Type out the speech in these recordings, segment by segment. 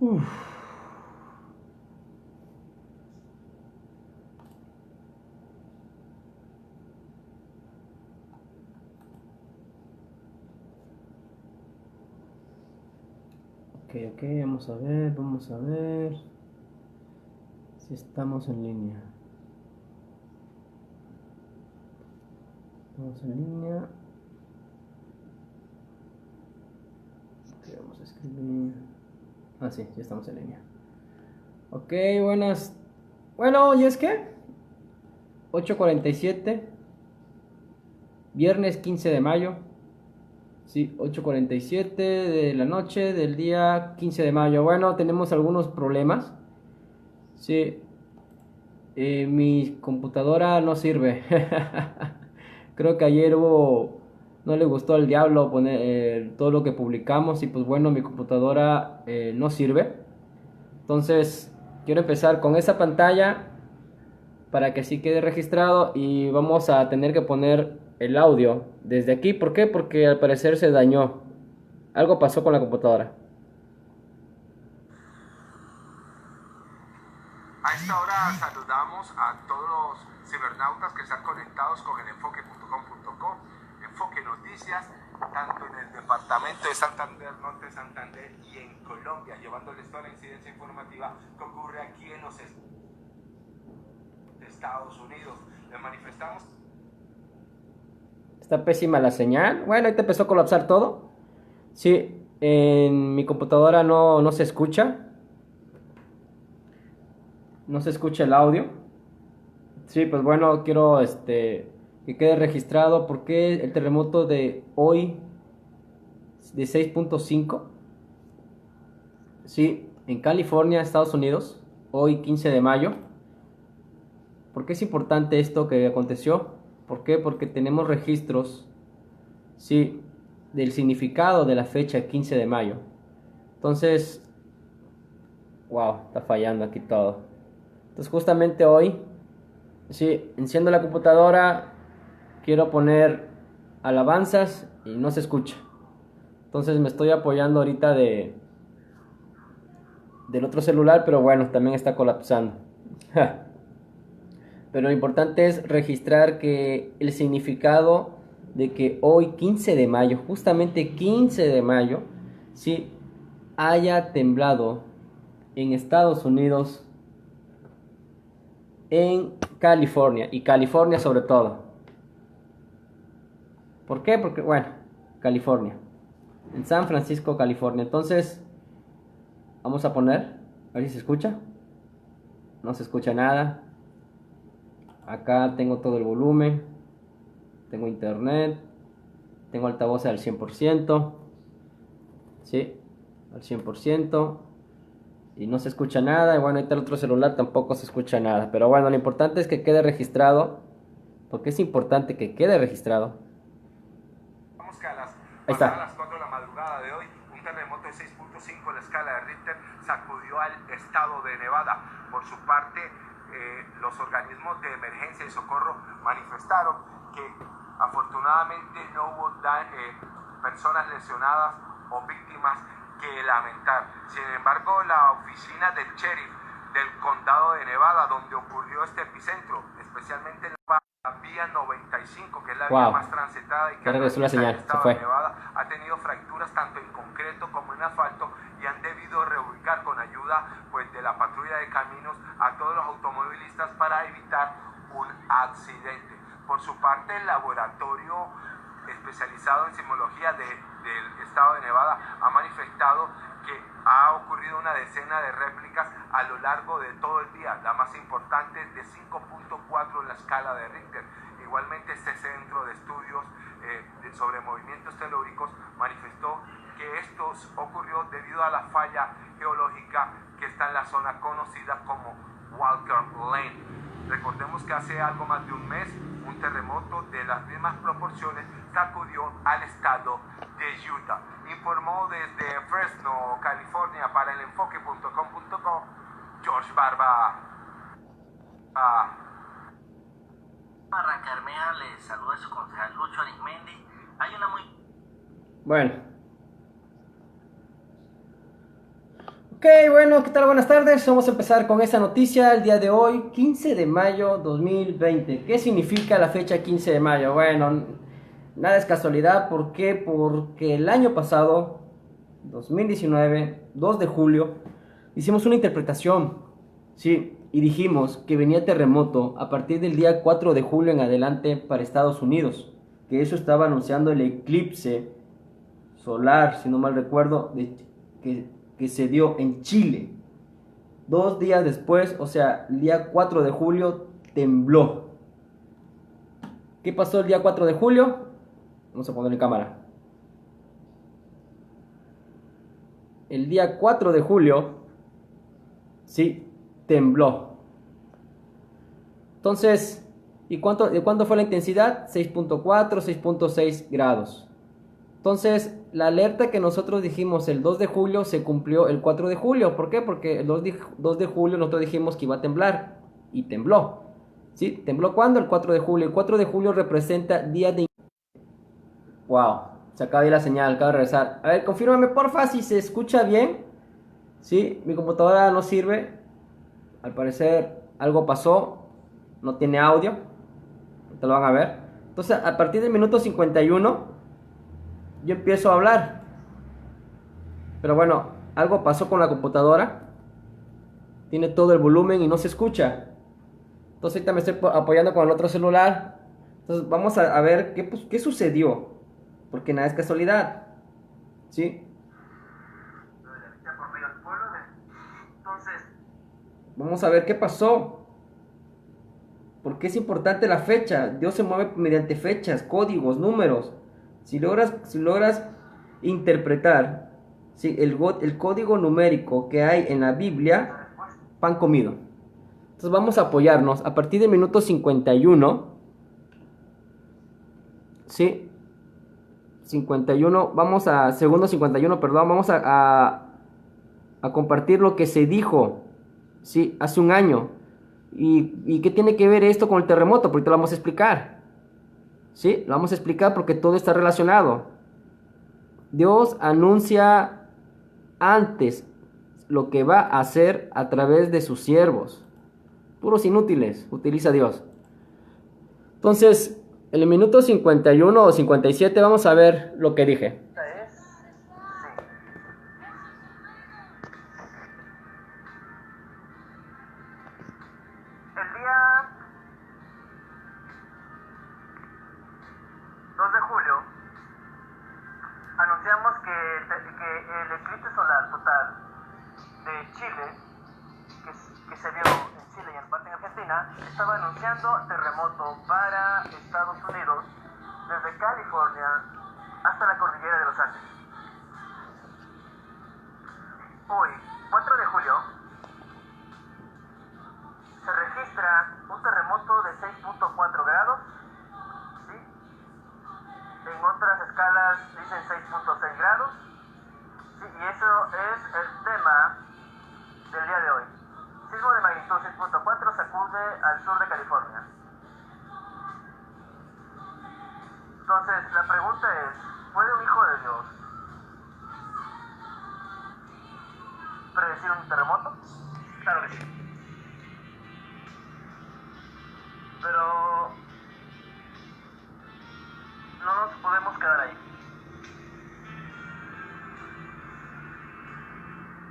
Uf. Ok, vamos a ver si estamos en línea. Estamos en línea. Ok, vamos a escribir. Ah, sí, ya estamos en línea. Ok, buenas. Bueno, ¿y es que? 8:47, viernes 15 de mayo. Sí, 8:47 de la noche del día 15 de mayo. Bueno, tenemos algunos problemas. Sí, mi computadora no sirve. Creo que ayer no le gustó al diablo poner todo lo que publicamos y pues bueno, mi computadora no sirve. Entonces, quiero empezar con esa pantalla para que así quede registrado y vamos a tener que poner el audio desde aquí. ¿Por qué? Porque al parecer se dañó. Algo pasó con la computadora. A esta hora saludamos a todos los cibernautas que están conectados con el enfoque.com.co, Enfoque Noticias, tanto en el departamento de Santander, Norte de Santander y en Colombia, llevándoles toda la incidencia informativa que ocurre aquí en los Estados Unidos. Les manifestamos. Está pésima la señal. Bueno, ahí te empezó a colapsar todo. Sí, en mi computadora no se escucha. No se escucha el audio. Sí, pues bueno, quiero que quede registrado porque el terremoto de hoy de 6.5. Sí, en California, Estados Unidos, hoy 15 de mayo. ¿Por qué es importante esto que aconteció? ¿Por qué? Porque tenemos registros, sí, del significado de la fecha 15 de mayo. Entonces, wow, está fallando aquí todo. Entonces justamente hoy, sí, enciendo la computadora, quiero poner alabanzas y no se escucha. Entonces me estoy apoyando ahorita del otro celular, pero bueno, también está colapsando. Pero lo importante es registrar que el significado de que hoy 15 de mayo, justamente 15 de mayo, sí, haya temblado en Estados Unidos, en California, y California sobre todo. ¿Por qué? Porque, bueno, California, en San Francisco, California. Entonces, vamos a poner, a ver si se escucha. No se escucha nada. Acá tengo todo el volumen, tengo internet, tengo altavoz al 100%, ¿sí? Al 100%. Y no se escucha nada. Y bueno, ahorita el otro celular tampoco se escucha nada. Pero bueno, lo importante es que quede registrado. Porque es importante que quede registrado. Vamos que a las Ahí pasadas está. las 4 de la madrugada de hoy, un terremoto de 6.5 en la escala de Richter sacudió al estado de Nevada. Por su parte, los organismos de emergencia y socorro manifestaron que afortunadamente no hubo personas lesionadas o víctimas que lamentar. Sin embargo, la oficina del sheriff del condado de Nevada, donde ocurrió este epicentro, especialmente en la vía 95, que es la vía más transitada y que regresó la atraviesa el señal, se estado de fue. Nevada, ha tenido fracturas tanto en concreto como en asfalto y han debido reubicar con ayuda pues, de la patrulla de caminos a todos los automovilistas para evitar un accidente. Por su parte, el laboratorio especializado en sismología del estado de Nevada ha manifestado que ha ocurrido una decena de réplicas a lo largo de todo el día, la más importante de 5.4 en la escala de Richter. Igualmente este centro de estudios sobre movimientos telúricos manifestó que esto ocurrió debido a la falla geológica que está en la zona conocida como Walker Lane. Recordemos que hace algo más de un mes un terremoto de las mismas proporciones sacudió al estado de Utah. Informó desde Fresno, California, para el enfoque.com.co, George Barba. Carmea les saluda a su concejal Lucho Arismendi. Hay una muy... Bueno. Ok, bueno, ¿qué tal? Buenas tardes. Vamos a empezar con esta noticia el día de hoy, 15 de mayo 2020. ¿Qué significa la fecha 15 de mayo? Bueno, nada es casualidad. ¿Por qué? Porque el año pasado, 2019, 2 de julio, hicimos una interpretación, sí, y dijimos que venía terremoto a partir del día 4 de julio en adelante para Estados Unidos, que eso estaba anunciando el eclipse solar, si no mal recuerdo, que se dio en Chile. 2 días después, o sea, el día 4 de julio, tembló. ¿Qué pasó el día 4 de julio? Vamos a poner en cámara. El día 4 de julio, sí, tembló. Entonces, ¿de cuánto fue la intensidad? 6.4, 6.6 grados. Entonces, la alerta que nosotros dijimos el 2 de julio se cumplió el 4 de julio. ¿Por qué? Porque el 2 de julio nosotros dijimos que iba a temblar y tembló. ¿Sí? ¿Tembló cuándo? El 4 de julio. El 4 de julio representa día de... Wow, se acaba de ir la señal, acaba de regresar. A ver, confírmame porfa si se escucha bien. ¿Sí? Mi computadora no sirve. Al parecer algo pasó. No tiene audio. Te lo van a ver. Entonces, a partir del minuto 51 yo empiezo a hablar. Pero bueno, algo pasó con la computadora. Tiene todo el volumen y no se escucha. Entonces ahorita me estoy apoyando con el otro celular. Entonces vamos a ver qué sucedió. Porque nada es casualidad. ¿Sí? Vamos a ver qué pasó. Porque es importante la fecha. Dios se mueve mediante fechas, códigos, números. Si logras interpretar, ¿sí?, el código numérico que hay en la Biblia, pan comido. Entonces vamos a apoyarnos. A partir del minuto 51, ¿sí? 51, segundo 51, perdón, vamos a compartir lo que se dijo, ¿sí?, hace un año. ¿Y qué tiene que ver esto con el terremoto? Porque te lo vamos a explicar. ¿Sí? Lo vamos a explicar porque todo está relacionado. Dios anuncia antes lo que va a hacer a través de sus siervos. Puros inútiles, utiliza Dios. Entonces, en el minuto 51 o 57 vamos a ver lo que dije. El día 2 de julio anunciamos que el eclipse solar total de Chile, que se vio en Chile y en parte en Argentina, estaba anunciando terremoto para Estados Unidos desde California hasta la cordillera de los Andes. Hoy, 4 de julio, se registra un terremoto de 6.4 grados, ¿sí? En otras escalas dicen 6.6 grados, ¿sí? Y eso es el tema del día de hoy. Sismo de magnitud 6.4 sacude al sur de California. Entonces, la pregunta es, ¿puede un hijo de Dios predecir un terremoto? Claro que sí. Pero no nos podemos quedar ahí.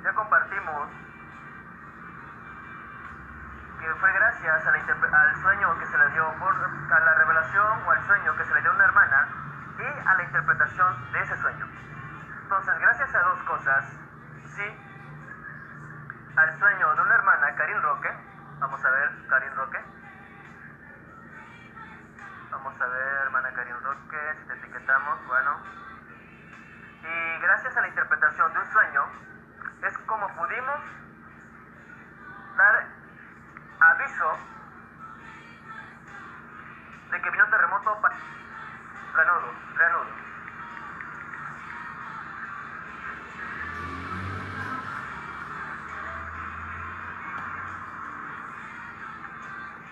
Ya compartimos que fue gracias al sueño que se le dio, a la revelación o al sueño que se le dio a una hermana y a la interpretación de ese sueño. Entonces, gracias a dos cosas, sí, al sueño de una hermana, Karin Roque, vamos a ver, Karin Roque. Vamos a ver, hermana Karin Roque, si te etiquetamos, bueno. Y gracias a la interpretación de un sueño, es como pudimos dar aviso de que vino un terremoto reanudo.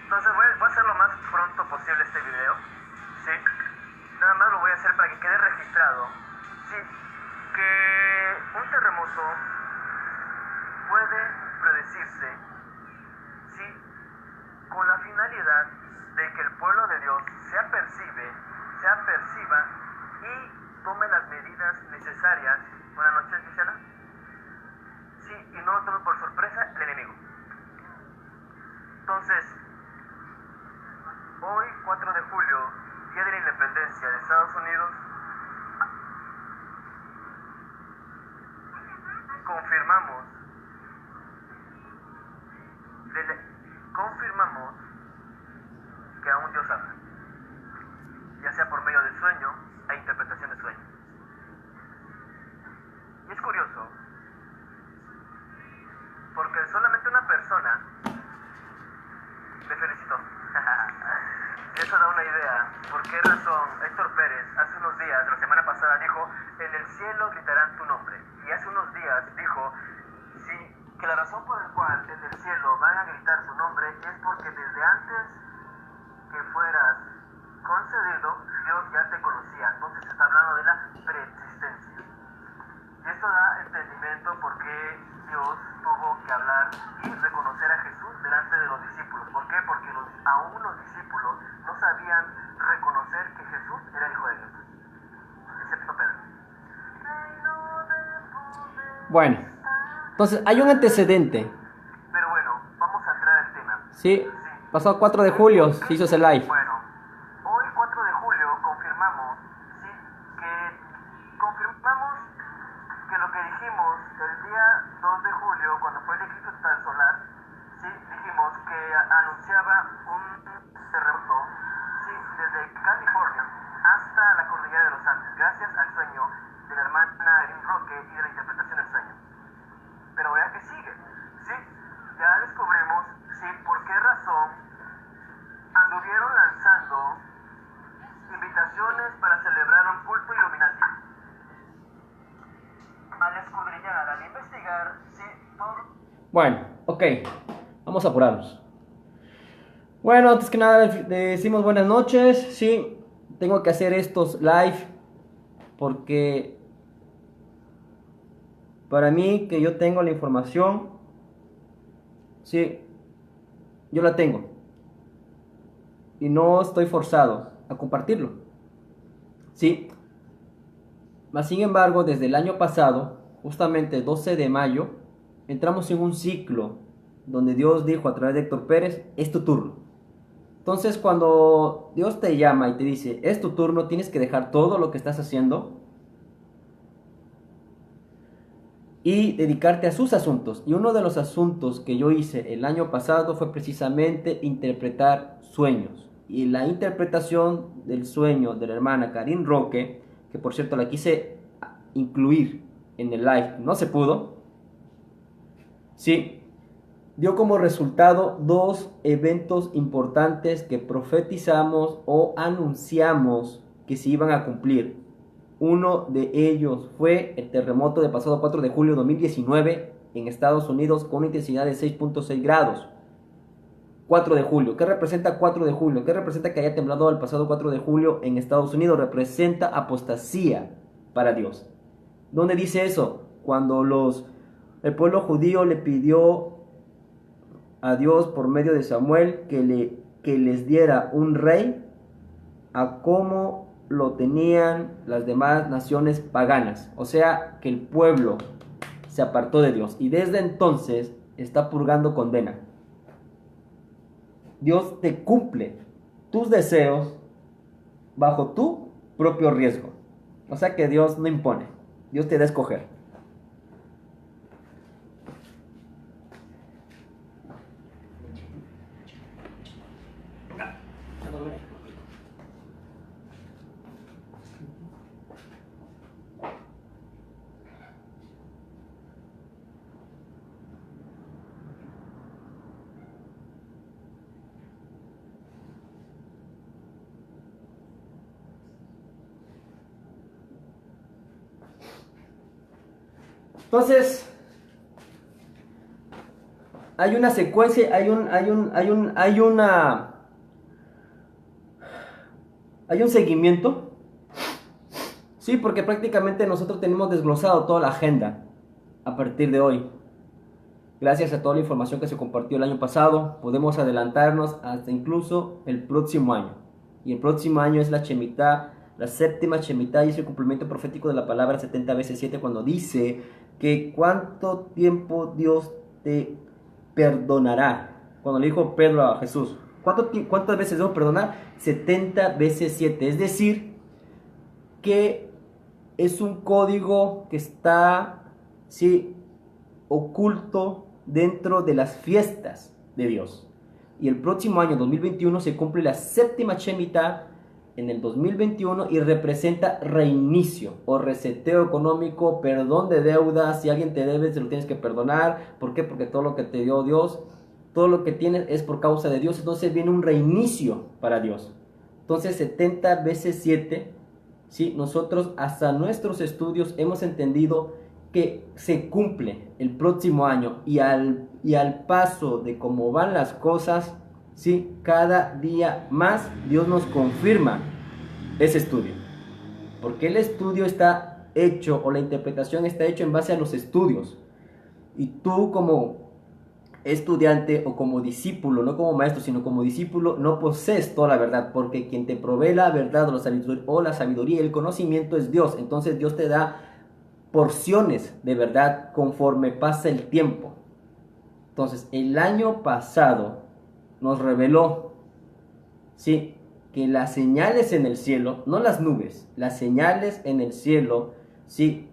Entonces voy a hacer lo más pronto posible este video, ¿sí? Nada más lo voy a hacer para que quede registrado, ¿sí? Que un terremoto puede predecirse, ¿sí?, con la finalidad de que el pueblo de Dios se aperciba y tome las medidas necesarias. Buenas noches, Gisela. Sí, y no lo tome por sorpresa el enemigo. Entonces, hoy, 4 de julio, Día de la Independencia de Estados Unidos, confirmamos que aún Dios habla, ya sea por medio de sueño e interpretación de sueño. Y es curioso, porque solamente una persona me felicitó. Eso da una idea. ¿Por qué razón Héctor Pérez hace unos días, la semana pasada, dijo: en el cielo gritarán tu nombre? Y hace unos días dijo, sí, que la razón por la cual en el cielo van a gritar su nombre es porque desde antes que fueras concedido, Dios ya te conocía. Entonces se está hablando de la preexistencia. Y esto da entendimiento por qué Dios tuvo que hablar y reconocer a Jesús delante de los discípulos. ¿Por qué? Porque aún los discípulos no sabían reconocer que Jesús era el Hijo de Dios, excepto Pedro. Bueno, entonces hay un antecedente. Pero bueno, vamos a entrar al tema. Sí, pasado 4 de julio se hizo ese live. Bueno, hoy 4 de julio confirmamos, ¿sí?, que lo que dijimos el día 2 de julio, cuando fue el eclipse total solar, ¿sí?, dijimos que anunciaba un terremoto, ¿sí?, desde California hasta la cordillera de los Andes, gracias al sueño de la hermana Erin Roque y de la interpretación del sueño. Pero vea que sigue, ¿sí? Ya descubrimos, ¿sí?, por qué razón anduvieron lanzando invitaciones para celebrar un culto Illuminati. Al escudriñar, al investigar, ¿sí?, todo... Bueno, ok, vamos a apurarnos. Bueno, antes que nada le decimos buenas noches. Sí, tengo que hacer estos live porque para mí, que yo tengo la información, sí, yo la tengo y no estoy forzado a compartirlo. Sí, mas sin embargo, desde el año pasado, justamente el 12 de mayo, entramos en un ciclo donde Dios dijo a través de Héctor Pérez: es tu turno. Entonces, cuando Dios te llama y te dice es tu turno, tienes que dejar todo lo que estás haciendo y dedicarte a sus asuntos. Y uno de los asuntos que yo hice el año pasado fue precisamente interpretar sueños. Y la interpretación del sueño de la hermana Karin Roque, que por cierto la quise incluir en el live, no se pudo, sí, dio como resultado 2 eventos importantes que profetizamos o anunciamos que se iban a cumplir. Uno de ellos fue el terremoto del pasado 4 de julio de 2019 en Estados Unidos con una intensidad de 6.6 grados. 4 de julio. ¿Qué representa 4 de julio? ¿Qué representa que haya temblado el pasado 4 de julio en Estados Unidos? Representa apostasía para Dios. ¿Dónde dice eso? Cuando el pueblo judío le pidió a Dios por medio de Samuel que les diera un rey a como lo tenían las demás naciones paganas. O sea, que el pueblo se apartó de Dios y desde entonces está purgando condena. Dios te cumple tus deseos bajo tu propio riesgo. O sea que Dios no impone, Dios te da a escoger. Entonces, hay una secuencia, hay un seguimiento. Sí, porque prácticamente nosotros tenemos desglosado toda la agenda a partir de hoy. gracias a toda la información que se compartió el año pasado, podemos adelantarnos hasta incluso el próximo año. Y el próximo año es la Shemitah, la séptima Shemitah, y es el cumplimiento profético de la palabra 70 veces 7, cuando dice que cuánto tiempo Dios te perdonará. Cuando le dijo Pedro a Jesús, ¿cuántas veces debo perdonar? 70 veces 7. Es decir, que es un código que está, sí, oculto dentro de las fiestas de Dios. Y el próximo año, 2021, se cumple la séptima Shemitah en el 2021 y representa reinicio o reseteo económico, perdón de deudas. Si alguien te debe, se lo tienes que perdonar. ¿Por qué? Porque todo lo que te dio Dios, todo lo que tienes es por causa de Dios. Entonces viene un reinicio para Dios. Entonces 70 veces 7, ¿sí? Nosotros hasta nuestros estudios hemos entendido que se cumple el próximo año, y al paso de cómo van las cosas, ¿sí? Cada día más Dios nos confirma ese estudio, porque el estudio está hecho, o la interpretación está hecha en base a los estudios, y tú como estudiante o como discípulo, no como maestro sino como discípulo, no posees toda la verdad, porque quien te provee la verdad o la sabiduría y el conocimiento es Dios. Entonces Dios te da porciones de verdad conforme pasa el tiempo. Entonces el año pasado nos reveló, sí, que las señales en el cielo, no las nubes, las señales en el cielo, sí,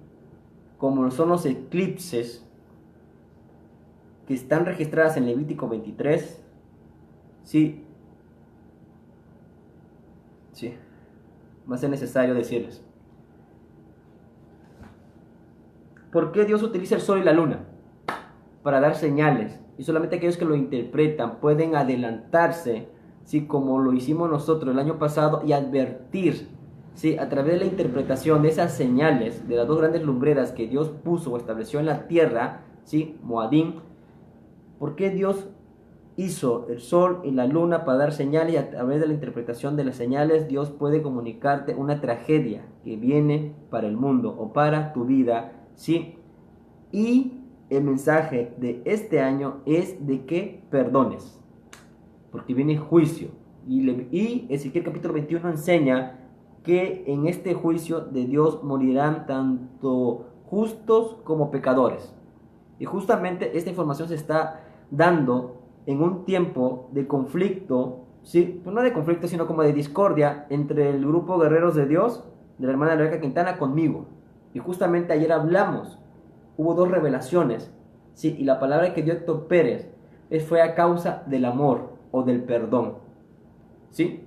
como son los eclipses que están registradas en Levítico 23, sí, va a ser necesario decirles. ¿Por qué Dios utiliza el sol y la luna? Para dar señales. Y solamente aquellos que lo interpretan pueden adelantarse, ¿sí? Como lo hicimos nosotros el año pasado, y advertir, ¿sí? A través de la interpretación de esas señales, de las dos grandes lumbreras que Dios puso o estableció en la tierra, ¿sí? Moadim. ¿Por qué Dios hizo el sol y la luna? Para dar señales, y a través de la interpretación de las señales Dios puede comunicarte una tragedia que viene para el mundo o para tu vida, ¿sí? Y el mensaje de este año es de que perdones, porque viene juicio. Y Ezequiel capítulo 21 enseña que en este juicio de Dios morirán tanto justos como pecadores. Y justamente esta información se está dando en un tiempo de conflicto, ¿sí? Pues no de conflicto, sino como de discordia entre el grupo Guerreros de Dios, de la hermana Rebeca Quintana, conmigo. Y justamente ayer hablamos, hubo dos revelaciones, ¿sí? Y la palabra que dio Héctor Pérez fue a causa del amor o del perdón, ¿sí?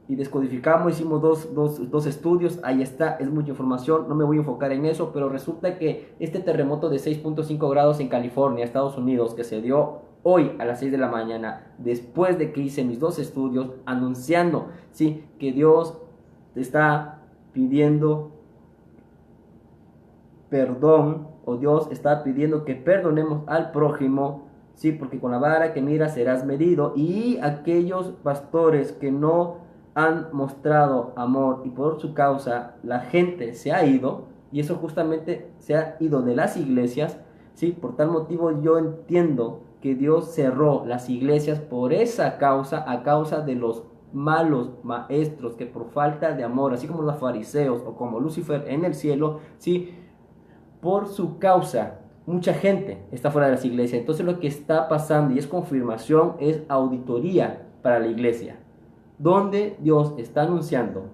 Y descodificamos, hicimos dos estudios, ahí está, es mucha información, no me voy a enfocar en eso, pero resulta que este terremoto de 6.5 grados en California, Estados Unidos, que se dio hoy a las 6 de la mañana, después de que hice mis dos estudios, anunciando, ¿sí? Que Dios te está pidiendo perdón, o Dios está pidiendo que perdonemos al prójimo, sí, porque con la vara que miras serás medido. Y aquellos pastores que no han mostrado amor y por su causa la gente se ha ido, y eso justamente se ha ido de las iglesias, sí, por tal motivo yo entiendo que Dios cerró las iglesias por esa causa, a causa de los malos maestros que por falta de amor, así como los fariseos o como Lucifer en el cielo, sí, por su causa mucha gente está fuera de las iglesias. Entonces lo que está pasando, y es confirmación, es auditoría para la iglesia, donde Dios está anunciando,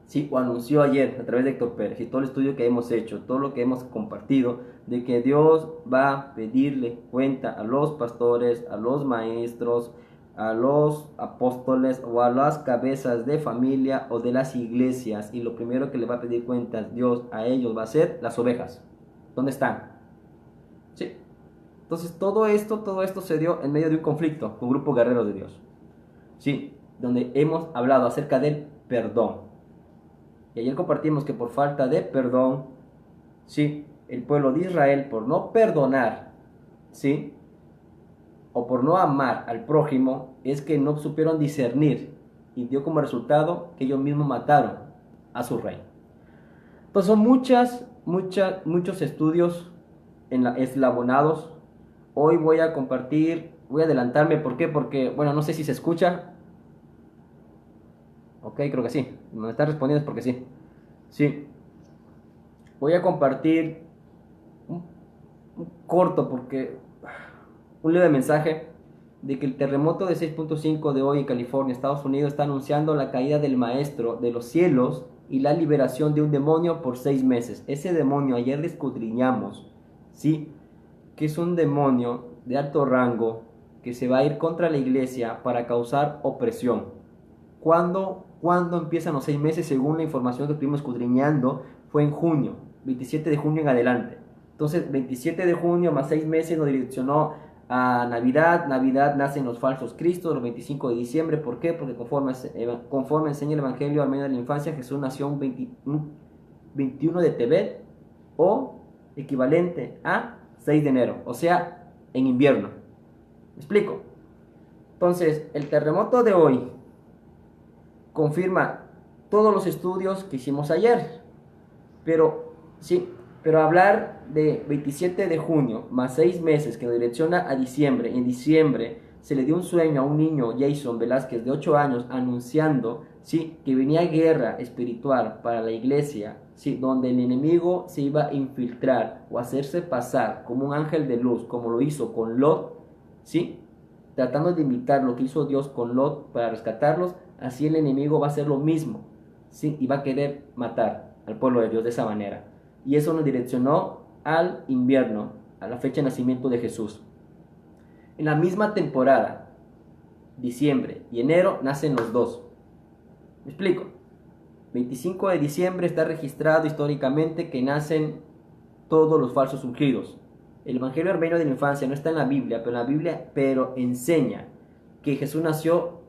sí, o anunció ayer a través de Héctor Pérez y todo el estudio que hemos hecho, todo lo que hemos compartido, de que Dios va a pedirle cuenta a los pastores, a los maestros, a los apóstoles o a las cabezas de familia o de las iglesias, y lo primero que le va a pedir cuentas Dios a ellos va a ser las ovejas. ¿Dónde están? ¿Sí? Entonces todo esto se dio en medio de un conflicto con Grupo Guerreros de Dios, ¿sí? Donde hemos hablado acerca del perdón. Y ayer compartimos que por falta de perdón, ¿sí? El pueblo de Israel, por no perdonar, ¿sí? O por no amar al prójimo, es que no supieron discernir, y dio como resultado que ellos mismos mataron a su rey. Entonces son muchos estudios eslabonados hoy voy a compartir, voy a adelantarme, ¿por qué? Porque, bueno, no sé si se escucha. Ok, creo que sí, me está respondiendo es porque sí. Sí, voy a compartir un, un corto, porque un leve mensaje de que el terremoto de 6.5 de hoy en California, Estados Unidos, está anunciando la caída del maestro de los cielos y la liberación de un demonio por 6 meses. Ese demonio, ayer escudriñamos, ¿sí? Que es un demonio de alto rango que se va a ir contra la iglesia para causar opresión. ¿Cuándo empiezan los 6 meses? Según la información que estuvimos escudriñando, fue en junio, 27 de junio en adelante. Entonces, 27 de junio más 6 meses nos direccionó a Navidad. Navidad nacen los falsos cristos, los 25 de diciembre. ¿Por qué? Porque conforme enseña el Evangelio al medio de la infancia, Jesús nació un 21 de Tebet, o equivalente a 6 de enero, o sea, en invierno. ¿Me explico? Entonces, el terremoto de hoy confirma todos los estudios que hicimos ayer, pero sí, pero hablar de 27 de junio más 6 meses que nos direcciona a diciembre. En diciembre se le dio un sueño a un niño, Jason Velázquez, de 8 años, anunciando, sí, que venía guerra espiritual para la iglesia, sí, donde el enemigo se iba a infiltrar o hacerse pasar como un ángel de luz, como lo hizo con Lot, sí, tratando de imitar lo que hizo Dios con Lot para rescatarlos. Así el enemigo va a hacer lo mismo, sí, y va a querer matar al pueblo de Dios de esa manera. Y eso nos direccionó al invierno, a la fecha de nacimiento de Jesús. En la misma temporada, diciembre y enero, nacen los dos. ¿Me explico? 25 de diciembre está registrado históricamente que nacen todos los falsos ungidos. El Evangelio armenio de la infancia no está en la Biblia, pero enseña que Jesús nació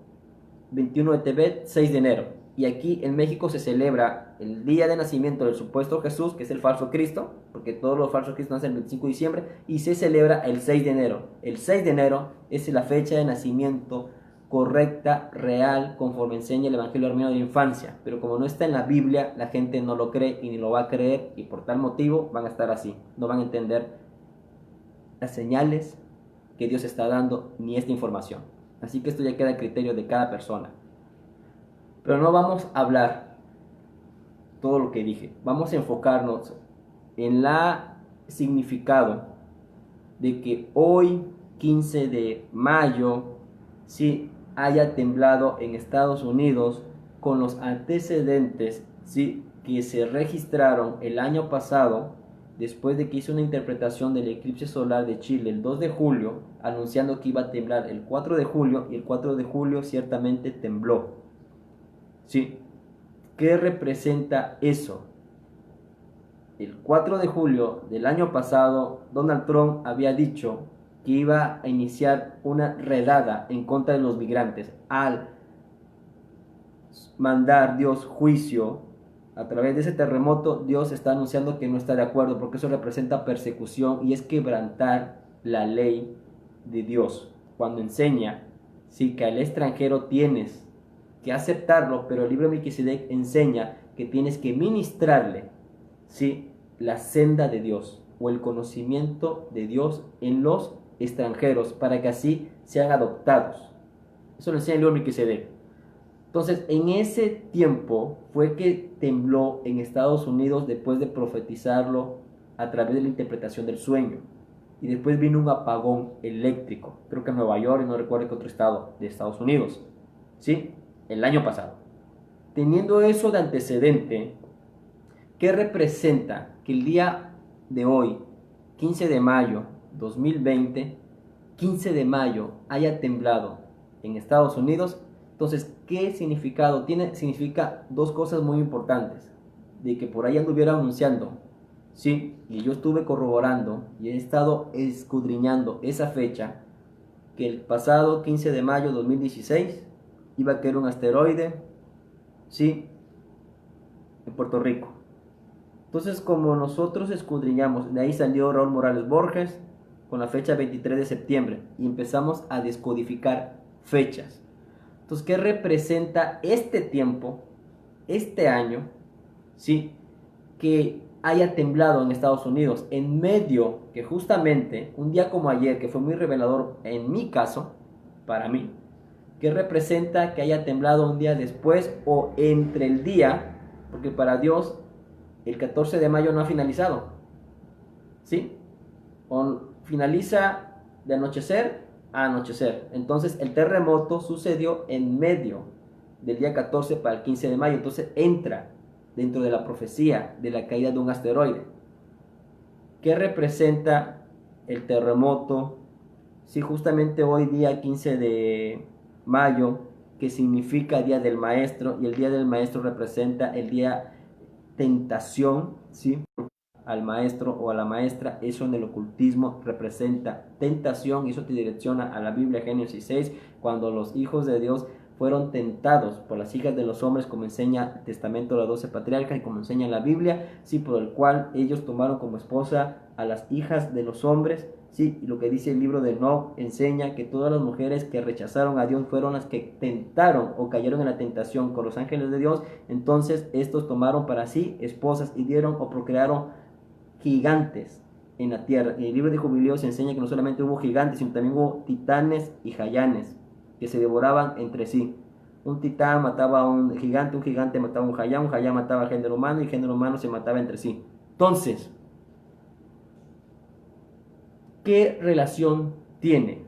21 de Tebet, 6 de enero. Y aquí en México se celebra el día de nacimiento del supuesto Jesús, que es el falso Cristo, porque todos los falsos Cristos nacen el 25 de diciembre, y se celebra el 6 de enero. El 6 de enero es la fecha de nacimiento correcta, real, conforme enseña el Evangelio armenio de la infancia. Pero como no está en la Biblia, la gente no lo cree y ni lo va a creer, y por tal motivo van a estar así. No van a entender las señales que Dios está dando, ni esta información. Así que esto ya queda a criterio de cada persona. Pero no vamos a hablar todo lo que dije. Vamos a enfocarnos en la significado de que hoy, 15 de mayo, sí haya temblado en Estados Unidos con los antecedentes, sí, que se registraron el año pasado, después de que hizo una interpretación del eclipse solar de Chile el 2 de julio, anunciando que iba a temblar el 4 de julio, y el 4 de julio ciertamente tembló. ¿Sí? ¿Qué representa eso? El 4 de julio del año pasado, Donald Trump había dicho que iba a iniciar una redada en contra de los migrantes al mandar Dios juicio. A través de ese terremoto, Dios está anunciando que no está de acuerdo, porque eso representa persecución y es quebrantar la ley de Dios. Cuando enseña, sí, que al extranjero tienes que aceptarlo, pero el libro de Melquisedec enseña que tienes que ministrarle, ¿sí?, la senda de Dios o el conocimiento de Dios en los extranjeros para que así sean adoptados. Eso lo enseña el libro de Melquisedec. Entonces, en ese tiempo fue que tembló en Estados Unidos después de profetizarlo a través de la interpretación del sueño. Y después vino un apagón eléctrico, creo que en Nueva York y no recuerdo qué otro estado de Estados Unidos, ¿sí?, el año pasado. Teniendo eso de antecedente, ¿qué representa que el día de hoy, 15 de mayo 2020, 15 de mayo haya temblado en Estados Unidos? Entonces, ¿qué significado tiene? Significa dos cosas muy importantes. De que por ahí anduviera anunciando, sí, y yo estuve corroborando y he estado escudriñando esa fecha, que el pasado 15 de mayo 2016 iba a caer un asteroide, sí, en Puerto Rico. Entonces, como nosotros escudriñamos, de ahí salió Raúl Morales Borges con la fecha 23 de septiembre y empezamos a descodificar fechas. Entonces, ¿qué representa este tiempo, este año? Sí, que haya temblado en Estados Unidos, en medio que justamente un día como ayer, que fue muy revelador en mi caso, para mí, que representa que haya temblado un día después o entre el día, porque para Dios el 14 de mayo no ha finalizado, ¿sí? O finaliza de anochecer a anochecer. Entonces el terremoto sucedió en medio del día 14 para el 15 de mayo, entonces entra dentro de la profecía de la caída de un asteroide. ¿Qué representa el terremoto? Si justamente hoy día 15 de mayo, que significa Día del Maestro, y el Día del Maestro representa el día tentación, ¿sí? Al maestro o a la maestra, eso en el ocultismo representa tentación, y eso te direcciona a la Biblia, Génesis 6, cuando los hijos de Dios fueron tentados por las hijas de los hombres, como enseña el testamento de los 12 patriarcas y como enseña la Biblia, sí, por el cual ellos tomaron como esposa a las hijas de los hombres, sí, y lo que dice el libro de Enoch enseña que todas las mujeres que rechazaron a Dios fueron las que tentaron o cayeron en la tentación con los ángeles de Dios. Entonces estos tomaron para sí esposas y dieron o procrearon gigantes en la tierra. En el libro de Jubileo se enseña que no solamente hubo gigantes, sino también hubo titanes y jayanes que se devoraban entre sí. Un titán mataba a un gigante mataba a un jayán mataba al género humano y el género humano se mataba entre sí. Entonces, ¿qué relación tiene,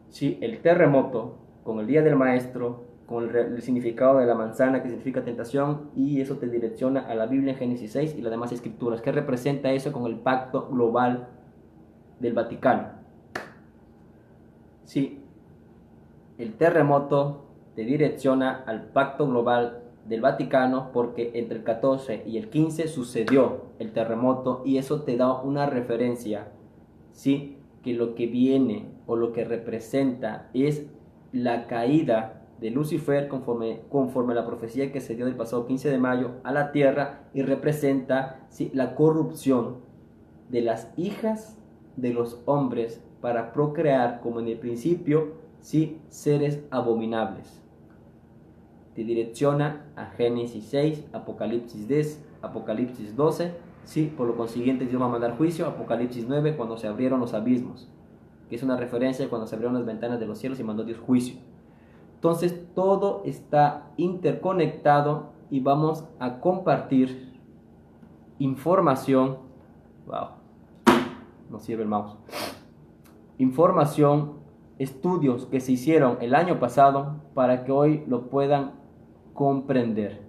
sí, el terremoto con el Día del Maestro, con el significado de la manzana que significa tentación? Y eso te direcciona a la Biblia en Génesis 6 y las demás escrituras. ¿Qué representa eso con el pacto global del Vaticano? Sí, el terremoto te direcciona al pacto global del Vaticano, porque entre el 14 y el 15 sucedió el terremoto, y eso te da una referencia, ¿sí? Que lo que viene o lo que representa es la caída de Lucifer conforme a la profecía que se dio del pasado 15 de mayo a la tierra, y representa, ¿sí?, la corrupción de las hijas de los hombres para procrear, como en el principio, ¿sí?, seres abominables. Te direcciona a Génesis 6, Apocalipsis 10, Apocalipsis 12, ¿sí? Por lo consiguiente Dios va a mandar juicio. Apocalipsis 9, cuando se abrieron los abismos, que es una referencia a cuando se abrieron las ventanas de los cielos y mandó Dios juicio. Entonces todo está interconectado y vamos a compartir información. Wow, no sirve el mouse. Información, estudios que se hicieron el año pasado para que hoy lo puedan comprender.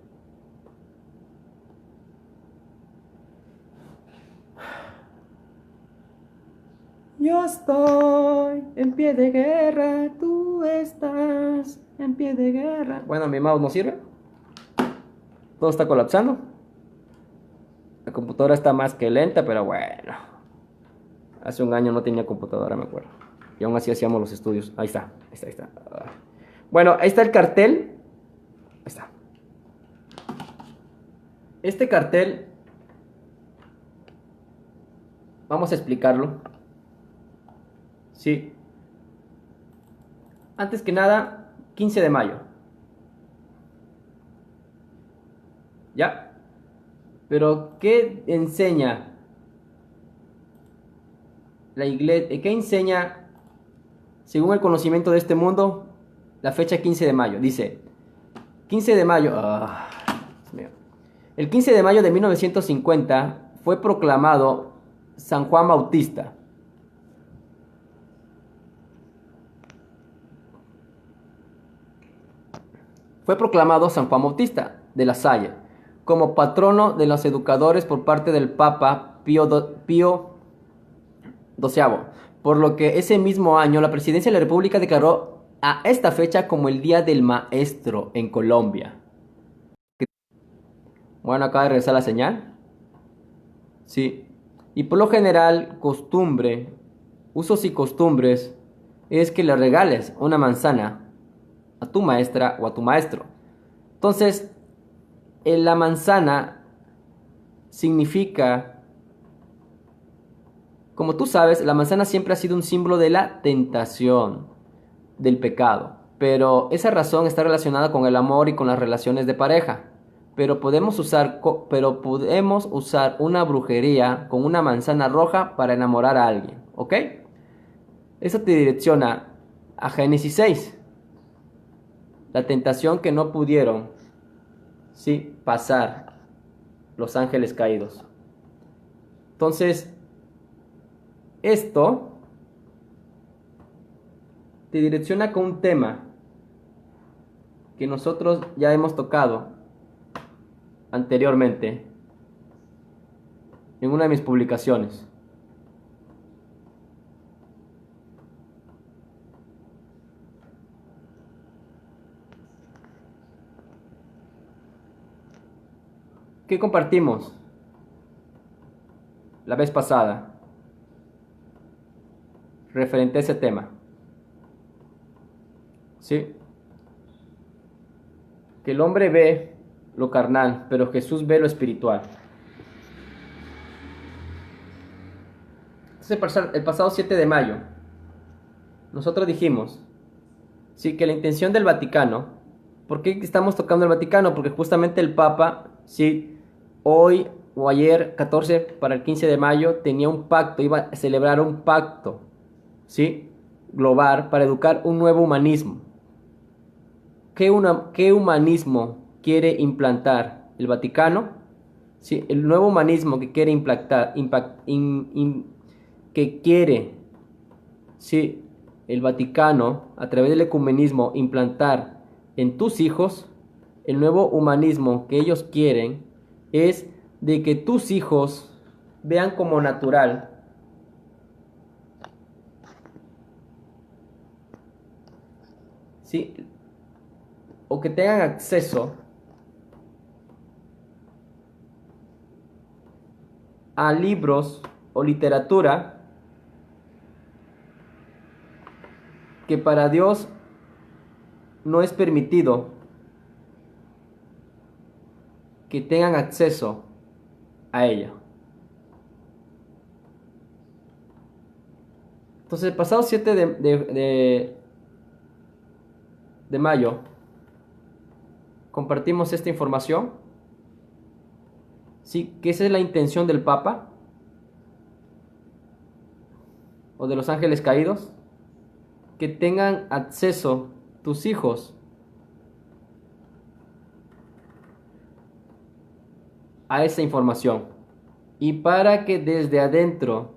Yo estoy en pie de guerra, tú estás en pie de guerra. Bueno, mi mouse no sirve. Todo está colapsando. La computadora está más que lenta, pero bueno. Hace un año no tenía computadora, me acuerdo. Y aún así hacíamos los estudios. Ahí está. Bueno, ahí está el cartel. Ahí está. Este cartel, vamos a explicarlo. Sí. Antes que nada, 15 de mayo. ¿Ya? Pero, ¿qué enseña la iglesia? ¿Qué enseña, según el conocimiento de este mundo, la fecha 15 de mayo? Dice, 15 de mayo... Dios mío. El 15 de mayo de 1950 fue proclamado San Juan Bautista. Fue proclamado San Juan Bautista de La Salle como patrono de los educadores por parte del Papa Pío XII, por lo que ese mismo año la Presidencia de la República declaró a esta fecha como el Día del Maestro en Colombia. Bueno, acaba de regresar la señal. Sí. Y por lo general, costumbre, usos y costumbres, es que le regales una manzana a tu maestra o a tu maestro. Entonces, la manzana significa, como tú sabes, la manzana siempre ha sido un símbolo de la tentación, del pecado. Pero esa razón está relacionada con el amor y con las relaciones de pareja. pero podemos usar una brujería con una manzana roja para enamorar a alguien, ¿ok? Eso te direcciona a Génesis 6, la tentación que no pudieron, sí, pasar los ángeles caídos. Entonces, esto te direcciona con un tema que nosotros ya hemos tocado anteriormente en una de mis publicaciones. ¿Qué compartimos la vez pasada referente a ese tema? ¿Sí? Que el hombre ve lo carnal, pero Jesús ve lo espiritual. Entonces, el pasado 7 de mayo, nosotros dijimos, sí, que la intención del Vaticano, ¿por qué estamos tocando el Vaticano? Porque justamente el Papa, sí, hoy o ayer, 14 para el 15 de mayo, tenía un pacto, iba a celebrar un pacto, sí, global para educar un nuevo humanismo. ¿Qué humanismo quiere implantar el Vaticano? Sí, el nuevo humanismo que quiere que quiere, sí, el Vaticano a través del ecumenismo implantar en tus hijos, el nuevo humanismo que ellos quieren es de que tus hijos vean como natural sí, o que tengan acceso a libros o literatura que para Dios no es permitido que tengan acceso a ella. Entonces, el pasado 7 de mayo compartimos esta información. Sí, que esa es la intención del Papa o de los ángeles caídos, que tengan acceso tus hijos a esa información y para que desde adentro,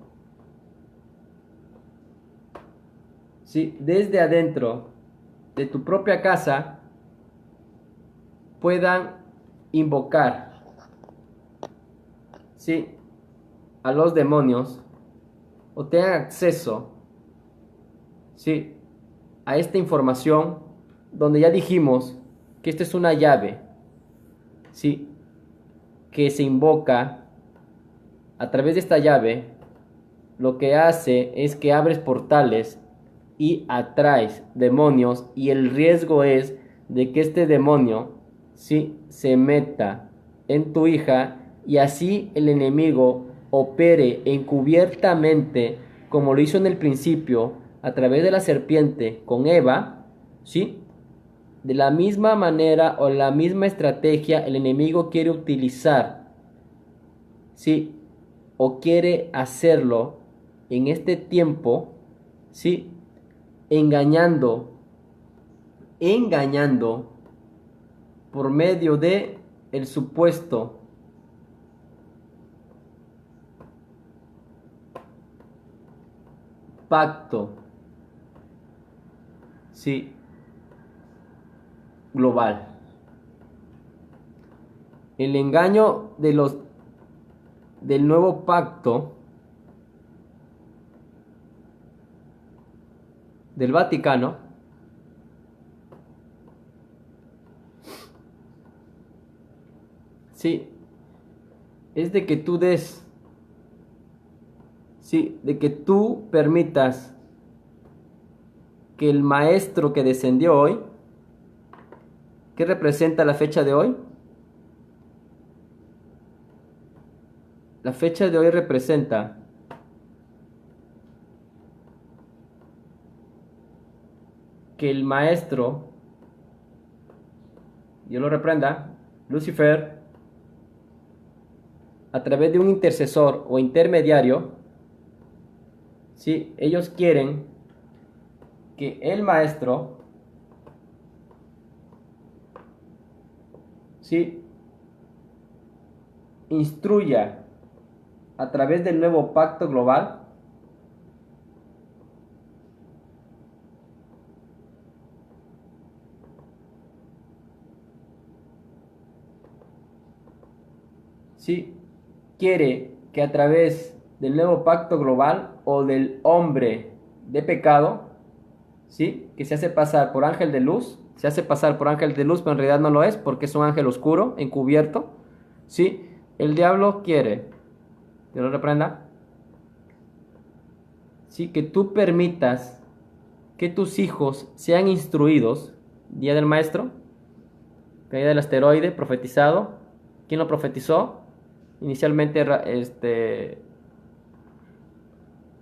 sí, desde adentro de tu propia casa puedan invocar, sí, a los demonios o tengan acceso, sí, a esta información donde ya dijimos que esta es una llave, sí, que se invoca a través de esta llave. Lo que hace es que abres portales y atraes demonios, y el riesgo es de que este demonio sí se meta en tu hija y así el enemigo opere encubiertamente como lo hizo en el principio a través de la serpiente con Eva, ¿sí? De la misma manera o la misma estrategia el enemigo quiere utilizar, ¿sí? O quiere hacerlo en este tiempo, ¿sí? Engañando por medio de el supuesto pacto, sí, global. El engaño del nuevo pacto del Vaticano sí, es de que tú des, sí, de que tú permitas que el maestro que descendió hoy, ¿qué representa la fecha de hoy? La fecha de hoy representa que el maestro, Dios lo reprenda, Lucifer, a través de un intercesor o intermediario, ¿sí? Ellos quieren que el maestro, ¿sí?, instruya a través del nuevo pacto global, ¿sí?, quiere que a través del nuevo pacto global o del hombre de pecado, ¿sí?, que se hace pasar por ángel de luz, se hace pasar por ángel de luz, pero en realidad no lo es porque es un ángel oscuro, encubierto, ¿sí? El diablo quiere, que lo reprenda, ¿sí?, que tú permitas que tus hijos sean instruidos, día del maestro, caída del asteroide, profetizado. ¿Quién lo profetizó? Inicialmente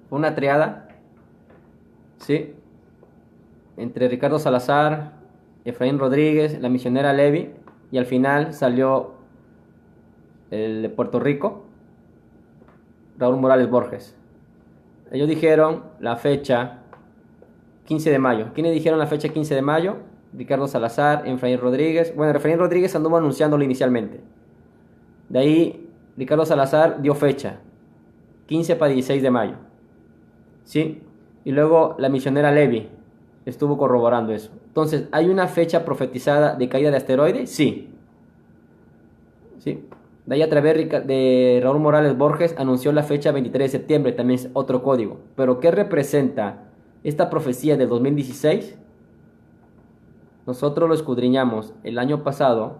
fue una triada, ¿sí?, entre Ricardo Salazar, Efraín Rodríguez, la misionera Levi, y al final salió el de Puerto Rico, Raúl Morales Borges. Ellos dijeron la fecha 15 de mayo. ¿Quiénes dijeron la fecha 15 de mayo? Ricardo Salazar, Efraín Rodríguez. Bueno, Efraín Rodríguez anduvo anunciándolo inicialmente. De ahí, Ricardo Salazar dio fecha, 15 para 16 de mayo. ¿Sí? Y luego la misionera Levi estuvo corroborando eso. Entonces, ¿hay una fecha profetizada de caída de asteroide? Sí. ¿Sí? De ahí a través de Raúl Morales Borges anunció la fecha 23 de septiembre, también es otro código. Pero ¿qué representa esta profecía del 2016? Nosotros lo escudriñamos el año pasado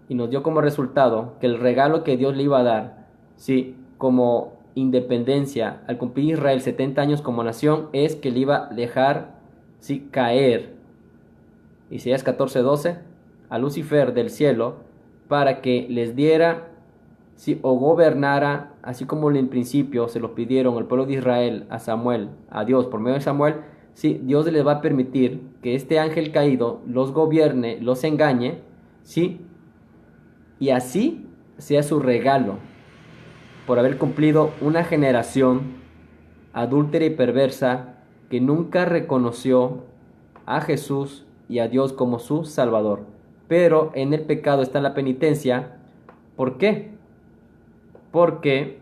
y nos dio como resultado que el regalo que Dios le iba a dar, sí, como independencia al cumplir Israel 70 años como nación, es que le iba a dejar, sí, caer, Isaías 14:12, a Lucifer del cielo para que les diera, sí, o gobernara, así como en principio se lo pidieron el pueblo de Israel a Samuel, a Dios por medio de Samuel. Sí, Dios les va a permitir que este ángel caído los gobierne, los engañe, sí, y así sea su regalo por haber cumplido una generación adúltera y perversa que nunca reconoció a Jesús y a Dios como su Salvador. Pero en el pecado está la penitencia. ¿Por qué? Porque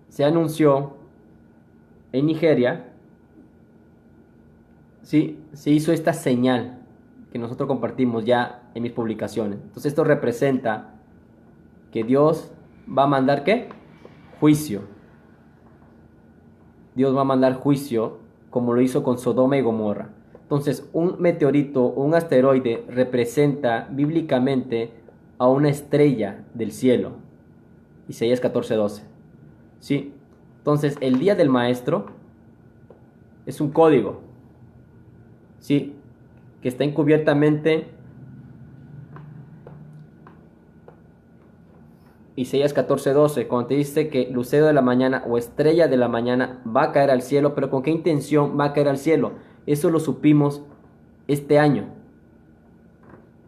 se anunció en Nigeria, sí, se hizo esta señal que nosotros compartimos ya en mis publicaciones. Entonces esto representa que Dios va a mandar ¿qué? Juicio. Dios va a mandar juicio como lo hizo con Sodoma y Gomorra. Entonces un meteorito, un asteroide representa bíblicamente a una estrella del cielo. Isaías 14:12. ¿Sí? Entonces el día del maestro es un código, ¿sí?, que está encubiertamente Isaías 14:12, cuando te dice que lucero de la mañana o estrella de la mañana va a caer al cielo, pero ¿con qué intención va a caer al cielo? Eso lo supimos este año.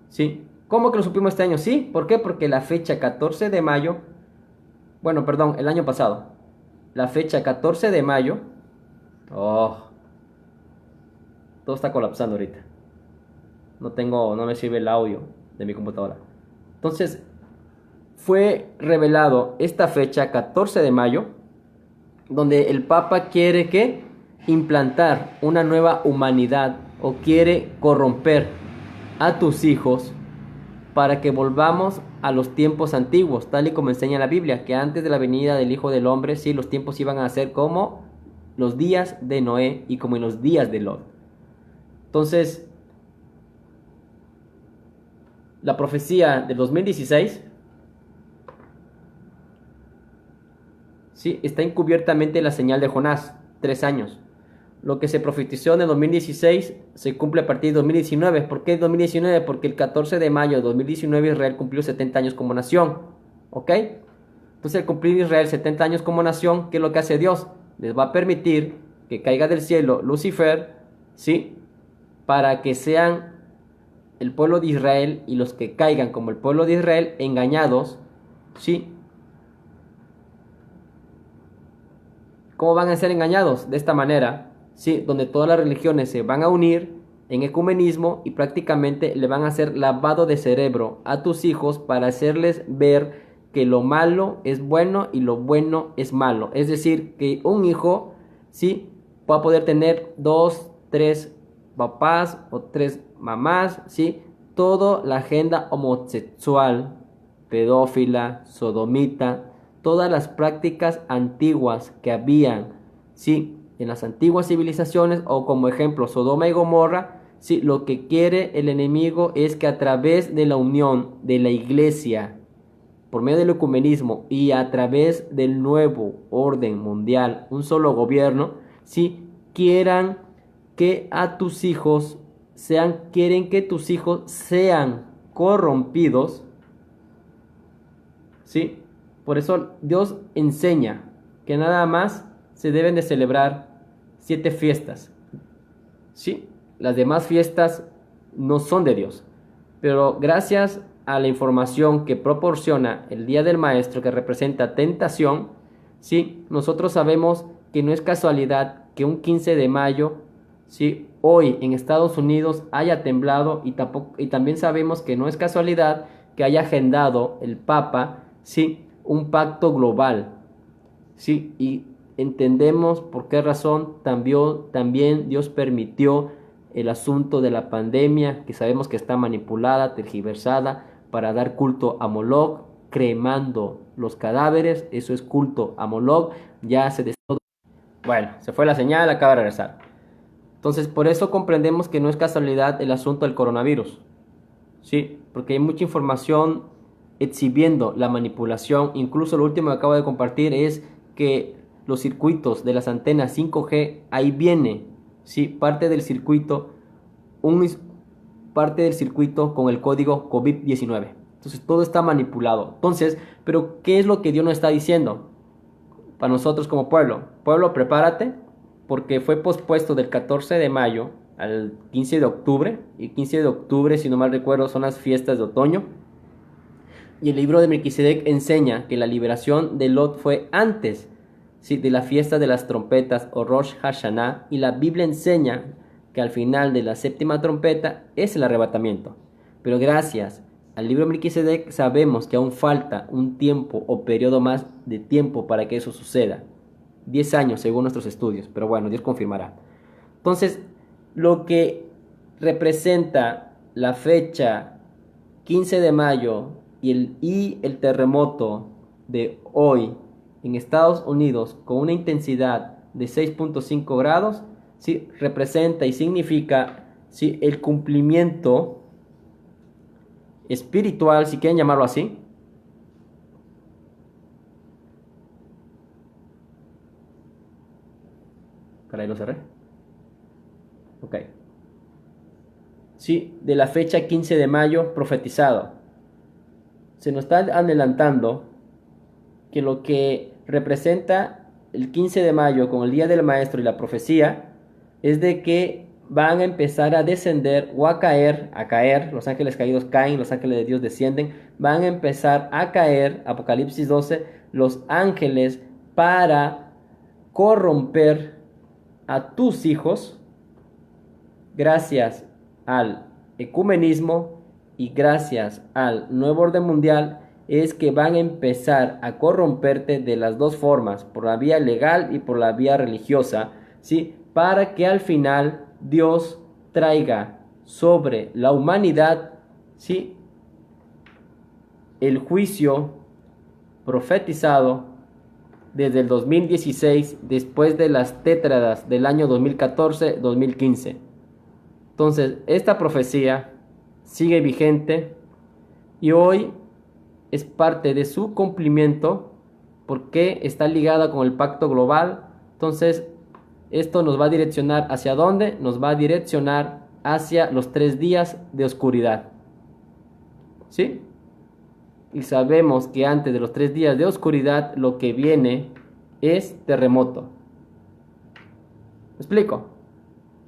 ¿Sí? ¿Cómo que lo supimos este año? Sí, ¿por qué? Porque la fecha 14 de mayo, bueno, perdón, el año pasado, la fecha 14 de mayo, todo está colapsando ahorita. No me sirve el audio de mi computadora. Entonces, fue revelado esta fecha 14 de mayo, donde el Papa quiere que implantar una nueva humanidad o quiere corromper a tus hijos para que volvamos a los tiempos antiguos, tal y como enseña la Biblia, que antes de la venida del Hijo del Hombre, sí, los tiempos iban a ser como los días de Noé y como en los días de Lot. Entonces, la profecía del 2016, sí, está encubiertamente en la señal de Jonás, 3 años. Lo que se profetizó en el 2016 se cumple a partir de 2019. ¿Por qué 2019? Porque el 14 de mayo de 2019 Israel cumplió 70 años como nación. ¿Ok? Entonces al cumplir Israel 70 años como nación, ¿qué es lo que hace Dios? Les va a permitir que caiga del cielo Lucifer, ¿sí?, para que sean el pueblo de Israel y los que caigan como el pueblo de Israel engañados, ¿sí? ¿Cómo van a ser engañados? De esta manera, ¿sí? Donde todas las religiones se van a unir en ecumenismo y prácticamente le van a hacer lavado de cerebro a tus hijos para hacerles ver que lo malo es bueno y lo bueno es malo. Es decir, que un hijo, ¿sí? Va a poder tener 2, 3 papás o 3 mamás, ¿sí? Toda la agenda homosexual, pedófila, sodomita, todas las prácticas antiguas que habían, ¿sí? En las antiguas civilizaciones, o como ejemplo Sodoma y Gomorra, ¿sí? Lo que quiere el enemigo es que a través de la unión de la iglesia, por medio del ecumenismo y a través del nuevo orden mundial, un solo gobierno, ¿sí? Quieran que a tus hijos quieren que tus hijos sean corrompidos, ¿sí? Por eso Dios enseña que nada más se deben de celebrar 7 fiestas, ¿sí? Las demás fiestas no son de Dios, pero gracias a la información que proporciona el Día del Maestro, que representa tentación, ¿sí? Nosotros sabemos que no es casualidad que un 15 de mayo, ¿sí? Hoy en Estados Unidos haya temblado, y también sabemos que no es casualidad que haya agendado el Papa, ¿sí? Un pacto global, ¿sí? Y entendemos por qué razón también Dios permitió el asunto de la pandemia, que sabemos que está manipulada, tergiversada, para dar culto a Moloch, cremando los cadáveres. Eso es culto a Moloch. Ya se Bueno, se fue la señal, acaba de regresar. Entonces, por eso comprendemos que no es casualidad el asunto del coronavirus, ¿sí? Porque hay mucha información exhibiendo la manipulación. Incluso lo último que acabo de compartir es que los circuitos de las antenas 5G, ahí viene, ¿sí? Parte del circuito con el código COVID-19. Entonces todo está manipulado. Entonces, pero ¿qué es lo que Dios nos está diciendo? Para nosotros como pueblo, prepárate, porque fue pospuesto del 14 de mayo al 15 de octubre, y 15 de octubre, si no mal recuerdo, son las fiestas de otoño. Y el libro de Melquisedec enseña que la liberación de Lot fue antes, ¿sí? De la fiesta de las trompetas o Rosh Hashanah, y la Biblia enseña que al final de la 7ª trompeta es el arrebatamiento. Pero gracias al libro de Melquisedec sabemos que aún falta un tiempo o periodo más de tiempo para que eso suceda. 10 años según nuestros estudios, pero bueno, Dios confirmará. Entonces, lo que representa la fecha 15 de mayo y el terremoto de hoy en Estados Unidos con una intensidad de 6.5 grados, ¿sí? Representa y significa, ¿sí? El cumplimiento espiritual, si quieren llamarlo así, para ahí lo cerré, ok, sí, de la fecha 15 de mayo profetizado. Se nos está adelantando que lo que representa el 15 de mayo con el Día del Maestro y la profecía es de que van a empezar a descender o a caer, los ángeles caídos caen, los ángeles de Dios descienden, van a empezar a caer, Apocalipsis 12, los ángeles para corromper a tus hijos gracias al ecumenismo y gracias al nuevo orden mundial. Es que van a empezar a corromperte de las dos formas, por la vía legal y por la vía religiosa, ¿sí? Para que al final Dios traiga sobre la humanidad, ¿sí? El juicio profetizado desde el 2016, después de las tétradas del año 2014-2015. Entonces, esta profecía sigue vigente y hoy es parte de su cumplimiento porque está ligada con el pacto global. Entonces, esto nos va a direccionar ¿hacia dónde? Nos va a direccionar hacia los 3 días de oscuridad, ¿sí? Y sabemos que antes de los 3 días de oscuridad lo que viene es terremoto. ¿Me explico?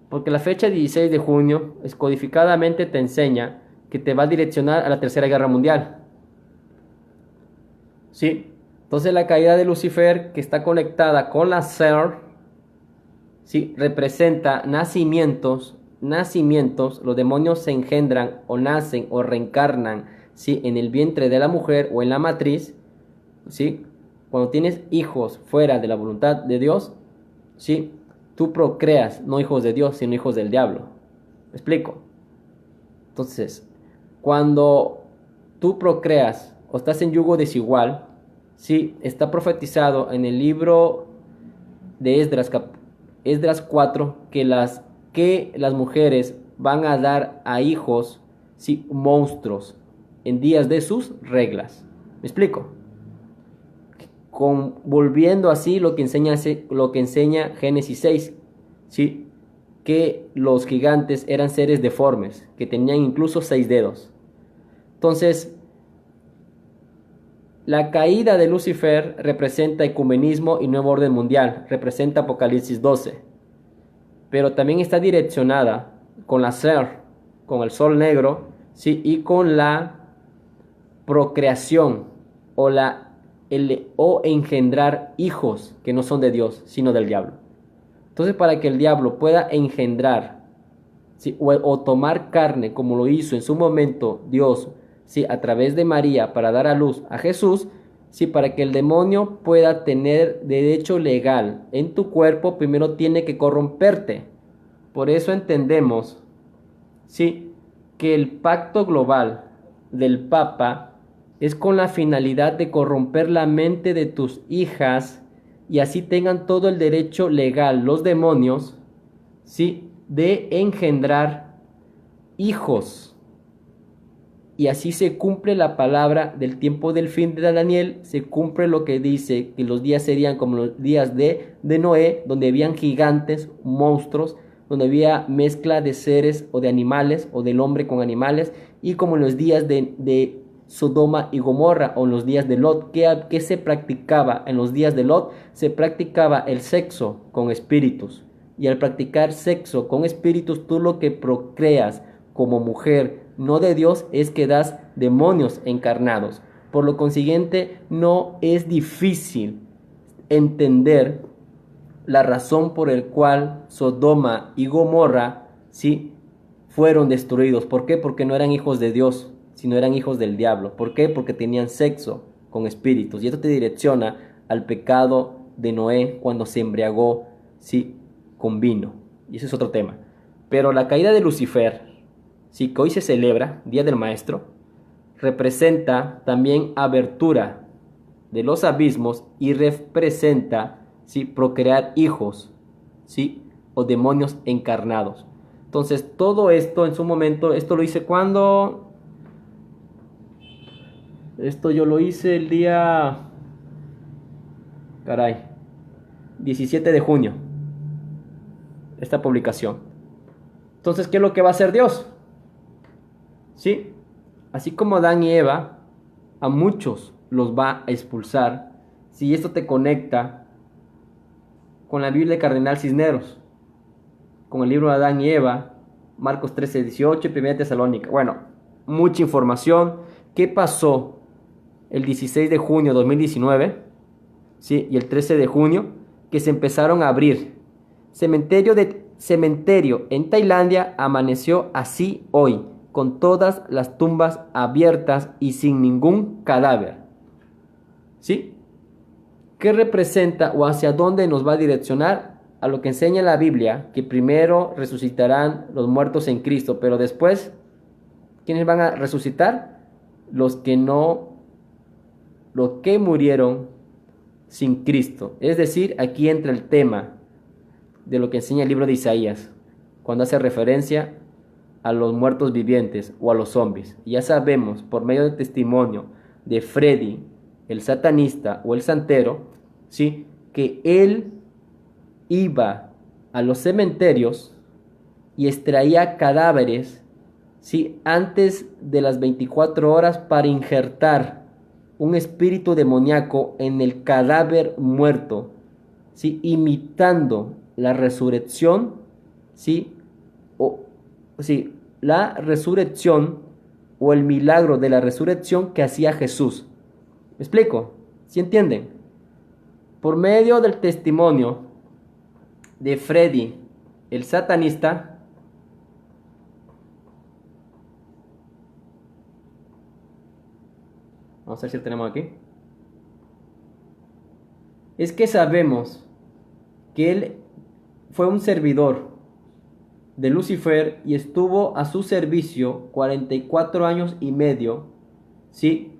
Porque la fecha 16 de junio, codificadamente te enseña que te va a direccionar a la Tercera Guerra Mundial. ¿Sí? Entonces la caída de Lucifer, que está conectada con la Ser, ¿sí? Representa nacimientos. Los demonios se engendran o nacen o reencarnan, ¿sí? En el vientre de la mujer o en la matriz, ¿sí? Cuando tienes hijos fuera de la voluntad de Dios, ¿sí? Tú procreas, no hijos de Dios, sino hijos del diablo. ¿Me explico? Entonces, cuando tú procreas o estás en yugo desigual, ¿sí? Está profetizado en el libro de Esdras 4 que las mujeres van a dar a hijos, ¿sí? Monstruos en días de sus reglas. ¿Me explico? Volviendo así lo que enseña Génesis 6, ¿sí? Que los gigantes eran seres deformes, que tenían incluso 6 dedos. Entonces, la caída de Lucifer representa ecumenismo y nuevo orden mundial, representa Apocalipsis 12, pero también está direccionada con la Ser, con el sol negro, ¿sí? Y con la procreación o engendrar hijos que no son de Dios, sino del diablo. Entonces, para que el diablo pueda engendrar, ¿sí? o tomar carne, como lo hizo en su momento Dios, ¿sí? A través de María, para dar a luz a Jesús, ¿sí? Para que el demonio pueda tener derecho legal en tu cuerpo, primero tiene que corromperte. Por eso entendemos, ¿sí? Que el pacto global del Papa es con la finalidad de corromper la mente de tus hijas y así tengan todo el derecho legal los demonios, ¿sí? De engendrar hijos. Y así se cumple la palabra del tiempo del fin de Daniel, se cumple lo que dice que los días serían como los días de Noé, donde habían gigantes, monstruos, donde había mezcla de seres o de animales o del hombre con animales, y como en los días de Sodoma y Gomorra o en los días de Lot. ¿Qué se practicaba en los días de Lot? Se practicaba el sexo con espíritus, y al practicar sexo con espíritus, tú lo que procreas como mujer no de Dios es que das demonios encarnados. Por lo consiguiente, no es difícil entender la razón por el cual Sodoma y Gomorra, ¿sí? Fueron destruidos. ¿Por qué? Porque no eran hijos de Dios, sino eran hijos del diablo. ¿Por qué? Porque tenían sexo con espíritus. Y esto te direcciona al pecado de Noé cuando se embriagó, ¿sí? Con vino. Y ese es otro tema. Pero la caída de Lucifer, ¿sí? Que hoy se celebra, Día del Maestro, representa también abertura de los abismos y representa, ¿sí? Procrear hijos, ¿sí? O demonios encarnados. Entonces, todo esto en su momento, esto lo hice cuando... Esto yo lo hice el día... 17 de junio. Esta publicación. Entonces, ¿qué es lo que va a hacer Dios? ¿Sí? Así como Adán y Eva, a muchos los va a expulsar. Si esto te conecta con la Biblia de Cardenal Cisneros, con el libro de Adán y Eva, Marcos 13:18 y 1 Tesalónica. Bueno, mucha información. ¿Qué pasó el 16 de junio de 2019? ¿Sí? Y el 13 de junio, que se empezaron a abrir. Cementerio en Tailandia amaneció así hoy, con todas las tumbas abiertas y sin ningún cadáver. ¿Sí? ¿Qué representa o hacia dónde nos va a direccionar? A lo que enseña la Biblia, que primero resucitarán los muertos en Cristo, pero después, ¿quiénes van a resucitar? Los que murieron sin Cristo. Es decir, aquí entra el tema de lo que enseña el libro de Isaías, cuando hace referencia a los muertos vivientes o a los zombies. Ya sabemos, por medio del testimonio de Freddy, el satanista o el santero, ¿sí? Que él iba a los cementerios y extraía cadáveres, ¿sí? Antes de las 24 horas para injertar un espíritu demoníaco en el cadáver muerto, ¿sí? Imitando la resurrección, ¿sí? sí, la resurrección o el milagro de la resurrección que hacía Jesús. ¿Me explico? ¿Sí entienden? Por medio del testimonio de Freddy, el satanista, vamos a ver si lo tenemos aquí, es que sabemos que él fue un servidor de Lucifer y estuvo a su servicio 44 años y medio, ¿sí?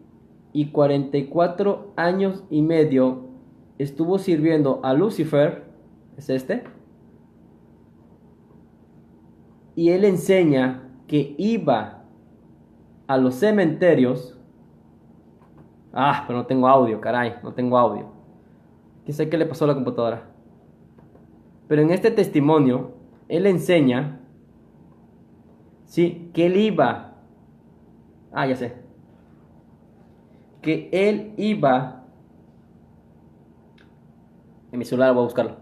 Y 44 años y medio estuvo sirviendo a Lucifer, es este, y él enseña que iba a los cementerios. Pero no tengo audio, caray, no tengo audio. ¿Quién sabe qué le pasó a la computadora? Pero en este testimonio, él enseña, sí, que él iba, ya sé, que él iba, en mi celular voy a buscarlo,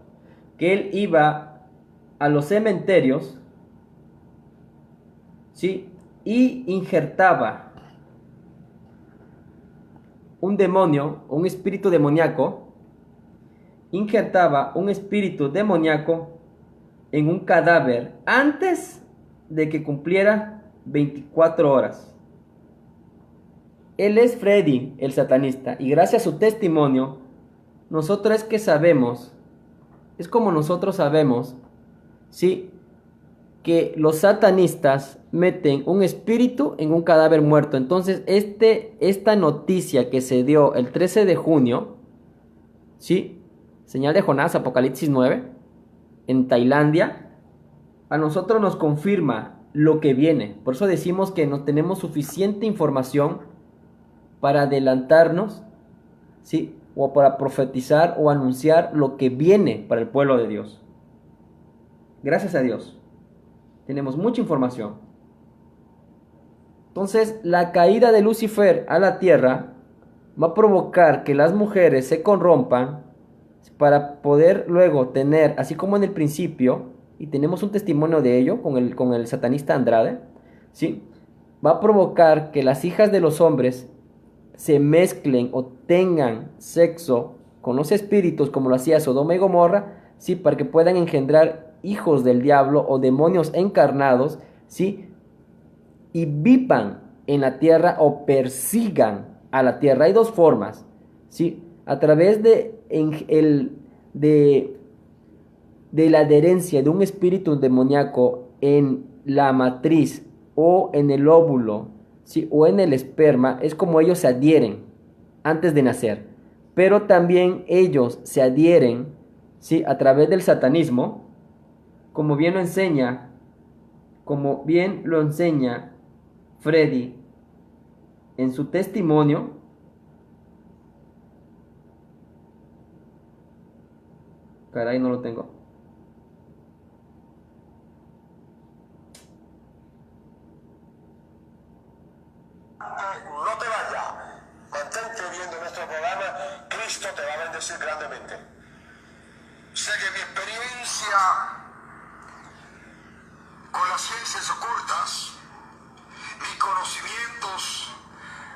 que él iba a los cementerios, sí, y injertaba un demonio, un espíritu demoníaco, injertaba un espíritu demoníaco en un cadáver antes de que cumpliera 24 horas. Él es Freddy, el satanista, y gracias a su testimonio, nosotros es que sabemos, es como nosotros sabemos, ¿sí?, que los satanistas meten un espíritu en un cadáver muerto. Entonces, esta noticia que se dio el 13 de junio, ¿sí?, señal de Jonás, Apocalipsis 9, en Tailandia, a nosotros nos confirma lo que viene. Por eso decimos que no tenemos suficiente información para adelantarnos, ¿sí?, o para profetizar o anunciar lo que viene para el pueblo de Dios. Gracias a Dios tenemos mucha información. Entonces, la caída de Lucifer a la tierra va a provocar que las mujeres se corrompan para poder luego tener, así como en el principio, y tenemos un testimonio de ello con el satanista Andrade, ¿sí?, va a provocar que las hijas de los hombres se mezclen o tengan sexo con los espíritus, como lo hacía Sodoma y Gomorra, ¿sí?, para que puedan engendrar hijos del diablo o demonios encarnados, ¿sí?, y vivan en la tierra o persigan a la tierra. Hay dos formas, ¿sí?, a través de la adherencia de un espíritu demoníaco en la matriz o en el óvulo, ¿sí?, o en el esperma. Es como ellos se adhieren antes de nacer, pero también ellos se adhieren, ¿sí?, a través del satanismo, como bien lo enseña Freddy en su testimonio. Caray, no lo tengo. No te vayas, mantente viendo nuestro programa, Cristo te va a bendecir grandemente. Sé que mi experiencia con las ciencias ocultas, mis conocimientos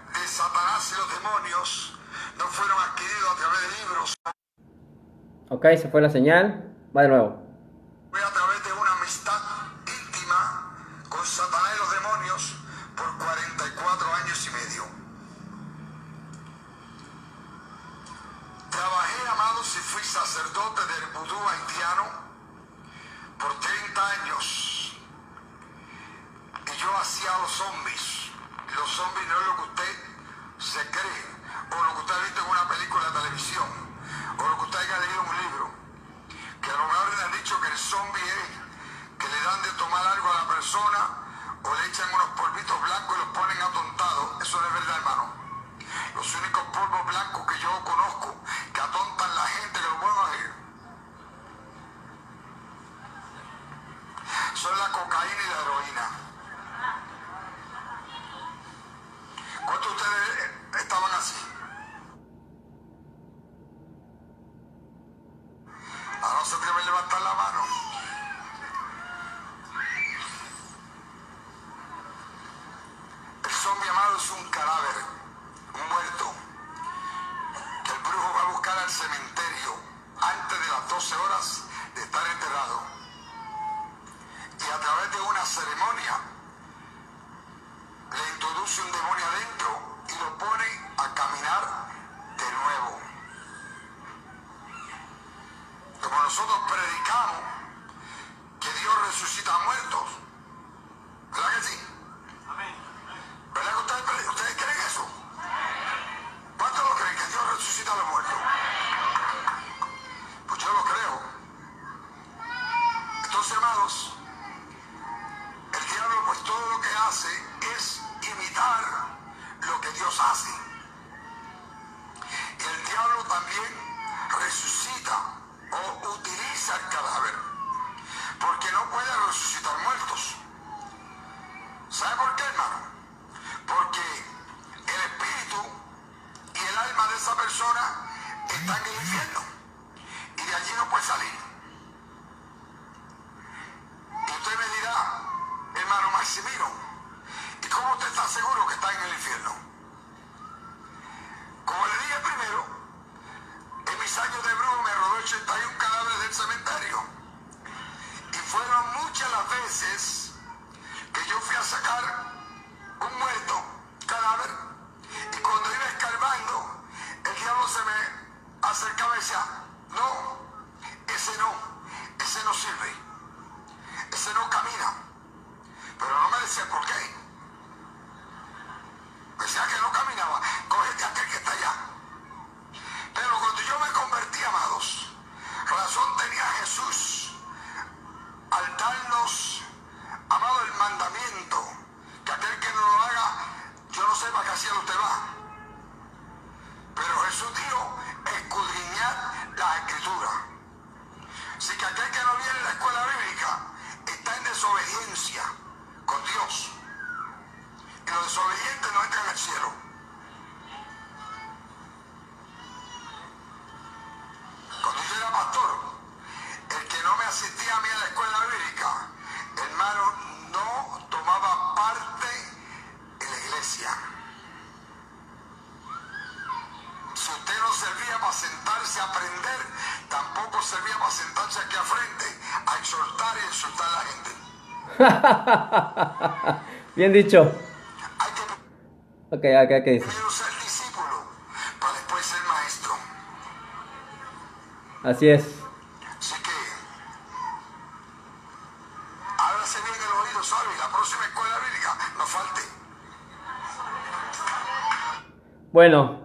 de Satanás y los demonios no fueron adquiridos a través de libros. Ok, se fue la señal. Va de nuevo. Fue a través de una amistad íntima con Satanás y los demonios por 44 años y medio. Trabajé, amados, y fui sacerdote del vudú haitiano por 30 años. Y yo hacía a los zombies. Los zombies no es lo que usted se cree, o lo que usted ha visto en una película de televisión, o lo que usted haya leído en un libro. Que a lo mejor le han dicho que el zombie es que le dan de tomar algo a la persona, o le echan unos polvitos blancos y los ponen atontados. Eso no es verdad, hermano. Los únicos polvos blancos que yo conozco que atontan a la gente que lo pueden hacer son la cocaína y la heroína. ¿Cuántos de ustedes estaban así? Ahora no se atreven a levantar la mano. es un cadáver, un muerto, que el brujo va a buscar al cementerio antes de las 12 horas de estar enterrado. Y a través de una ceremonia le introduce un demonio adentro y lo pone a caminar de nuevo. Como nosotros predicamos que Dios resucita a muertos, ¿verdad que sí? ¿Verdad que ustedes creen eso? ¿Cuántos lo creen que Dios resucita a los muertos? Pues yo lo creo. Entonces, hermanos, el diablo pues todo lo que hace es imitar lo que Dios hace. Y el diablo también resucita o utiliza el cadáver, porque no puede resucitar muertos. ¿Sabe por qué, hermano? Porque el espíritu y el alma de esa persona están en el infierno y de allí no puede salir. Y usted me dirá, hermano Maximino, ¿y cómo usted está seguro que está en el infierno? Como le dije primero, en mis años de brujo me rodó 81 cadáveres del cementerio. Y fueron muchas las veces que yo fui a sacar un muerto, cadáver, y cuando iba escarbando, el diablo se me acercaba y decía, no, ese no sirve, ese no camina. Pero no me decía por qué. Me decía que no caminaba, cógete a aquel que está allá. Pero cuando yo me convertí, amados, razón tenía Jesús al darnos, amado, el mandamiento, que aquel que no lo haga, yo no sé para qué cielo usted va. Pero Jesús dijo, escudriñad las escrituras. Así que aquel que no viene a la escuela bíblica está en desobediencia con Dios. Y los desobedientes no entran al cielo. Cuando yo era pastor, el que no me asistía a mí en la escuela bíblica, hermano, no tomaba parte en la iglesia. Si usted no servía para sentarse a aprender, tampoco servía para sentarse aquí al frente a exhortar y insultar a la gente. Bien dicho. Hay que Ok, ¿qué dices? primero ser discípulo para después ser maestro. Así es. Así que ábrase bien el oído, ¿sabe? La próxima escuela bíblica no falte. Bueno,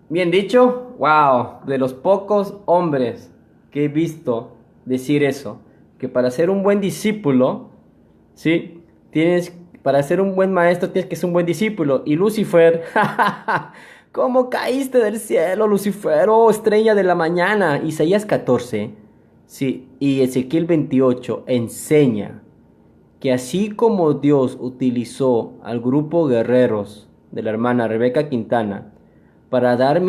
bien dicho. Wow, de los pocos hombres que he visto decir eso, que para ser un buen discípulo, ¿sí? Para ser un buen maestro tienes que ser un buen discípulo. Y Lucifer, ¿cómo caíste del cielo, Lucifer? Oh, estrella de la mañana. Isaías 14, sí, y Ezequiel 28 enseña que así como Dios utilizó al grupo guerreros de la hermana Rebeca Quintana para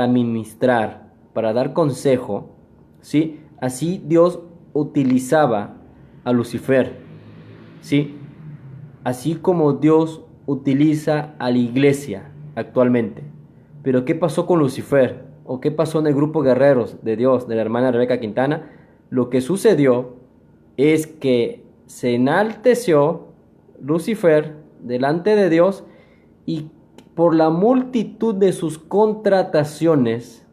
ministrar, para dar consejo, ¿sí? Así Dios utilizaba a Lucifer, ¿sí? Así como Dios utiliza a la iglesia actualmente. Pero ¿qué pasó con Lucifer? ¿O qué pasó en el grupo guerreros de Dios, de la hermana Rebeca Quintana? Lo que sucedió es que se enalteció Lucifer delante de Dios y por la multitud de sus contrataciones,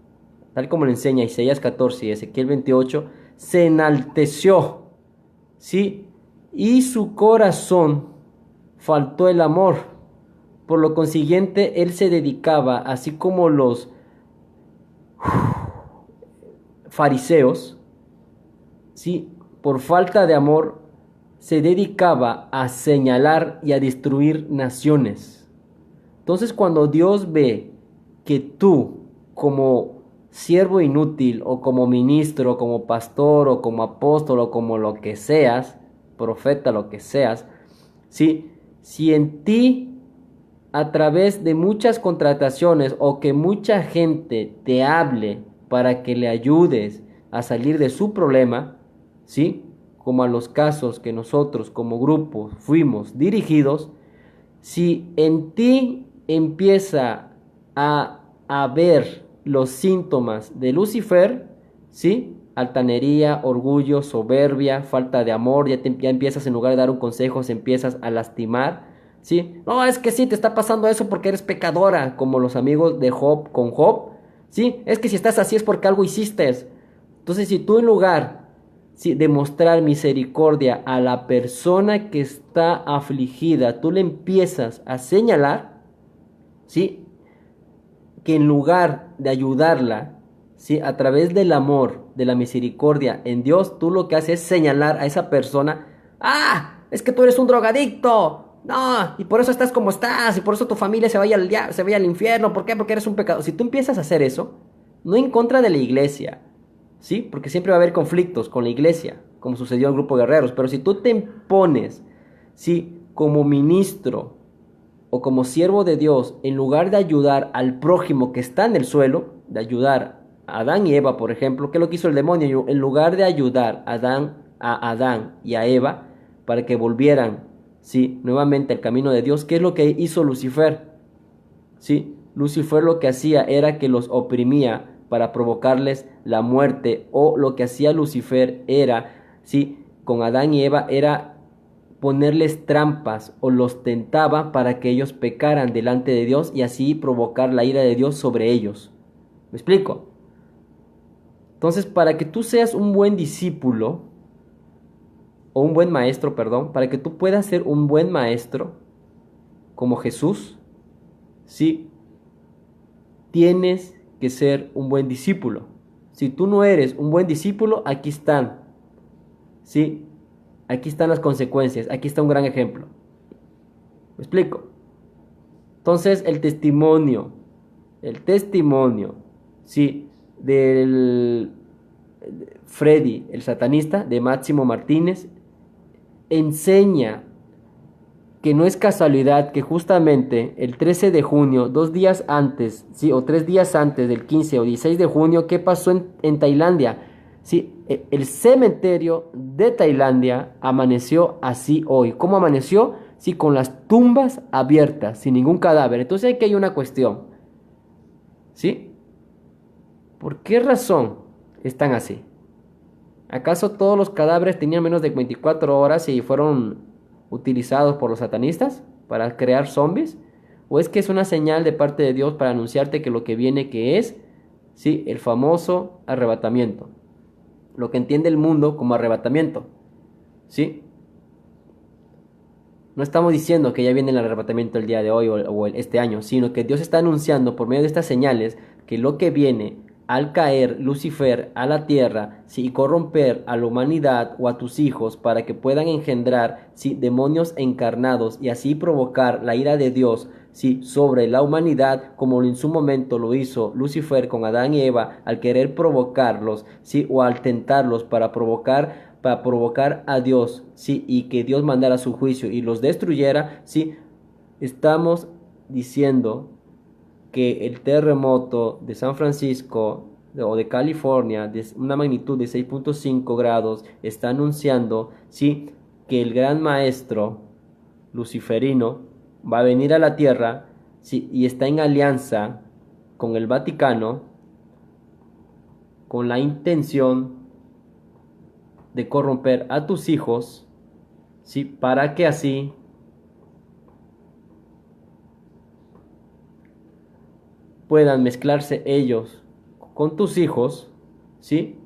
tal como le enseña Isaías 14 y Ezequiel 28, se enalteció, ¿sí? Y su corazón faltó el amor. Por lo consiguiente, él se dedicaba, así como los fariseos, ¿sí? Por falta de amor, se dedicaba a señalar y a destruir naciones. Entonces, cuando Dios ve que tú, como siervo inútil, o como ministro, o como pastor, o como apóstol, o como lo que seas, profeta, lo que seas, ¿sí? Si en ti, a través de muchas contrataciones o que mucha gente te hable para que le ayudes a salir de su problema, ¿sí? Como a los casos que nosotros como grupo fuimos dirigidos, si en ti empieza a ver los síntomas de Lucifer, ¿sí? Altanería, orgullo, soberbia, falta de amor, ya empiezas en lugar de dar un consejo, se empiezas a lastimar, ¿sí? No, es que sí, te está pasando eso porque eres pecadora, como los amigos de Job con Job, ¿sí? Es que si estás así es porque algo hiciste. Entonces, si tú en lugar, ¿sí?, de mostrar misericordia a la persona que está afligida, tú le empiezas a señalar, ¿sí?, que en lugar de ayudarla, ¿sí?, a través del amor, de la misericordia en Dios, tú lo que haces es señalar a esa persona, es que tú eres un drogadicto, no, y por eso estás como estás, y por eso tu familia se vaya al infierno, ¿por qué? Porque eres un pecador. Si tú empiezas a hacer eso, no en contra de la iglesia, ¿sí? Porque siempre va a haber conflictos con la iglesia, como sucedió en el grupo de guerreros, pero si tú te impones, ¿sí?, como ministro, o como siervo de Dios, en lugar de ayudar al prójimo que está en el suelo, de ayudar a Adán y Eva, por ejemplo, ¿qué es lo que hizo el demonio? En lugar de ayudar a Adán y a Eva para que volvieran, ¿sí?, nuevamente al camino de Dios, ¿qué es lo que hizo Lucifer? ¿Sí? Lucifer lo que hacía era que los oprimía para provocarles la muerte, o lo que hacía Lucifer era, ¿sí?, con Adán y Eva era ponerles trampas o los tentaba para que ellos pecaran delante de Dios y así provocar la ira de Dios sobre ellos. ¿Me explico? Entonces, para que tú seas un buen discípulo, o un buen maestro, perdón, para que tú puedas ser un buen maestro, como Jesús, sí, tienes que ser un buen discípulo. Si tú no eres un buen discípulo, aquí están, sí, aquí están las consecuencias, aquí está un gran ejemplo. ¿Me explico? Entonces, el testimonio, sí, del Freddy, el satanista, de Máximo Martínez, enseña que no es casualidad que justamente el 13 de junio, 2 días antes, sí, o 3 días antes del 15 o 16 de junio, ¿qué pasó en Tailandia? Sí, el cementerio de Tailandia amaneció así hoy. ¿Cómo amaneció? Sí, con las tumbas abiertas, sin ningún cadáver. Entonces aquí hay una cuestión, ¿sí? ¿Por qué razón están así? ¿Acaso todos los cadáveres tenían menos de 24 horas y fueron utilizados por los satanistas para crear zombies? ¿O es que es una señal de parte de Dios para anunciarte que lo que viene, que es, sí, el famoso arrebatamiento? Lo que entiende el mundo como arrebatamiento, ¿sí? No estamos diciendo que ya viene el arrebatamiento el día de hoy o este año, sino que Dios está anunciando por medio de estas señales que lo que viene al caer Lucifer a la tierra, sí, y corromper a la humanidad o a tus hijos para que puedan engendrar, sí, demonios encarnados y así provocar la ira de Dios, sí, sobre la humanidad, como en su momento lo hizo Lucifer con Adán y Eva al querer provocarlos, sí, o al tentarlos para provocar a Dios, sí, y que Dios mandara su juicio y los destruyera, sí, estamos diciendo que el terremoto de San Francisco o de California de una magnitud de 6.5 grados está anunciando, sí, que el gran maestro luciferino va a venir a la tierra, sí, y está en alianza con el Vaticano con la intención de corromper a tus hijos, ¿sí?, para que así puedan mezclarse ellos con tus hijos, ¿sí?,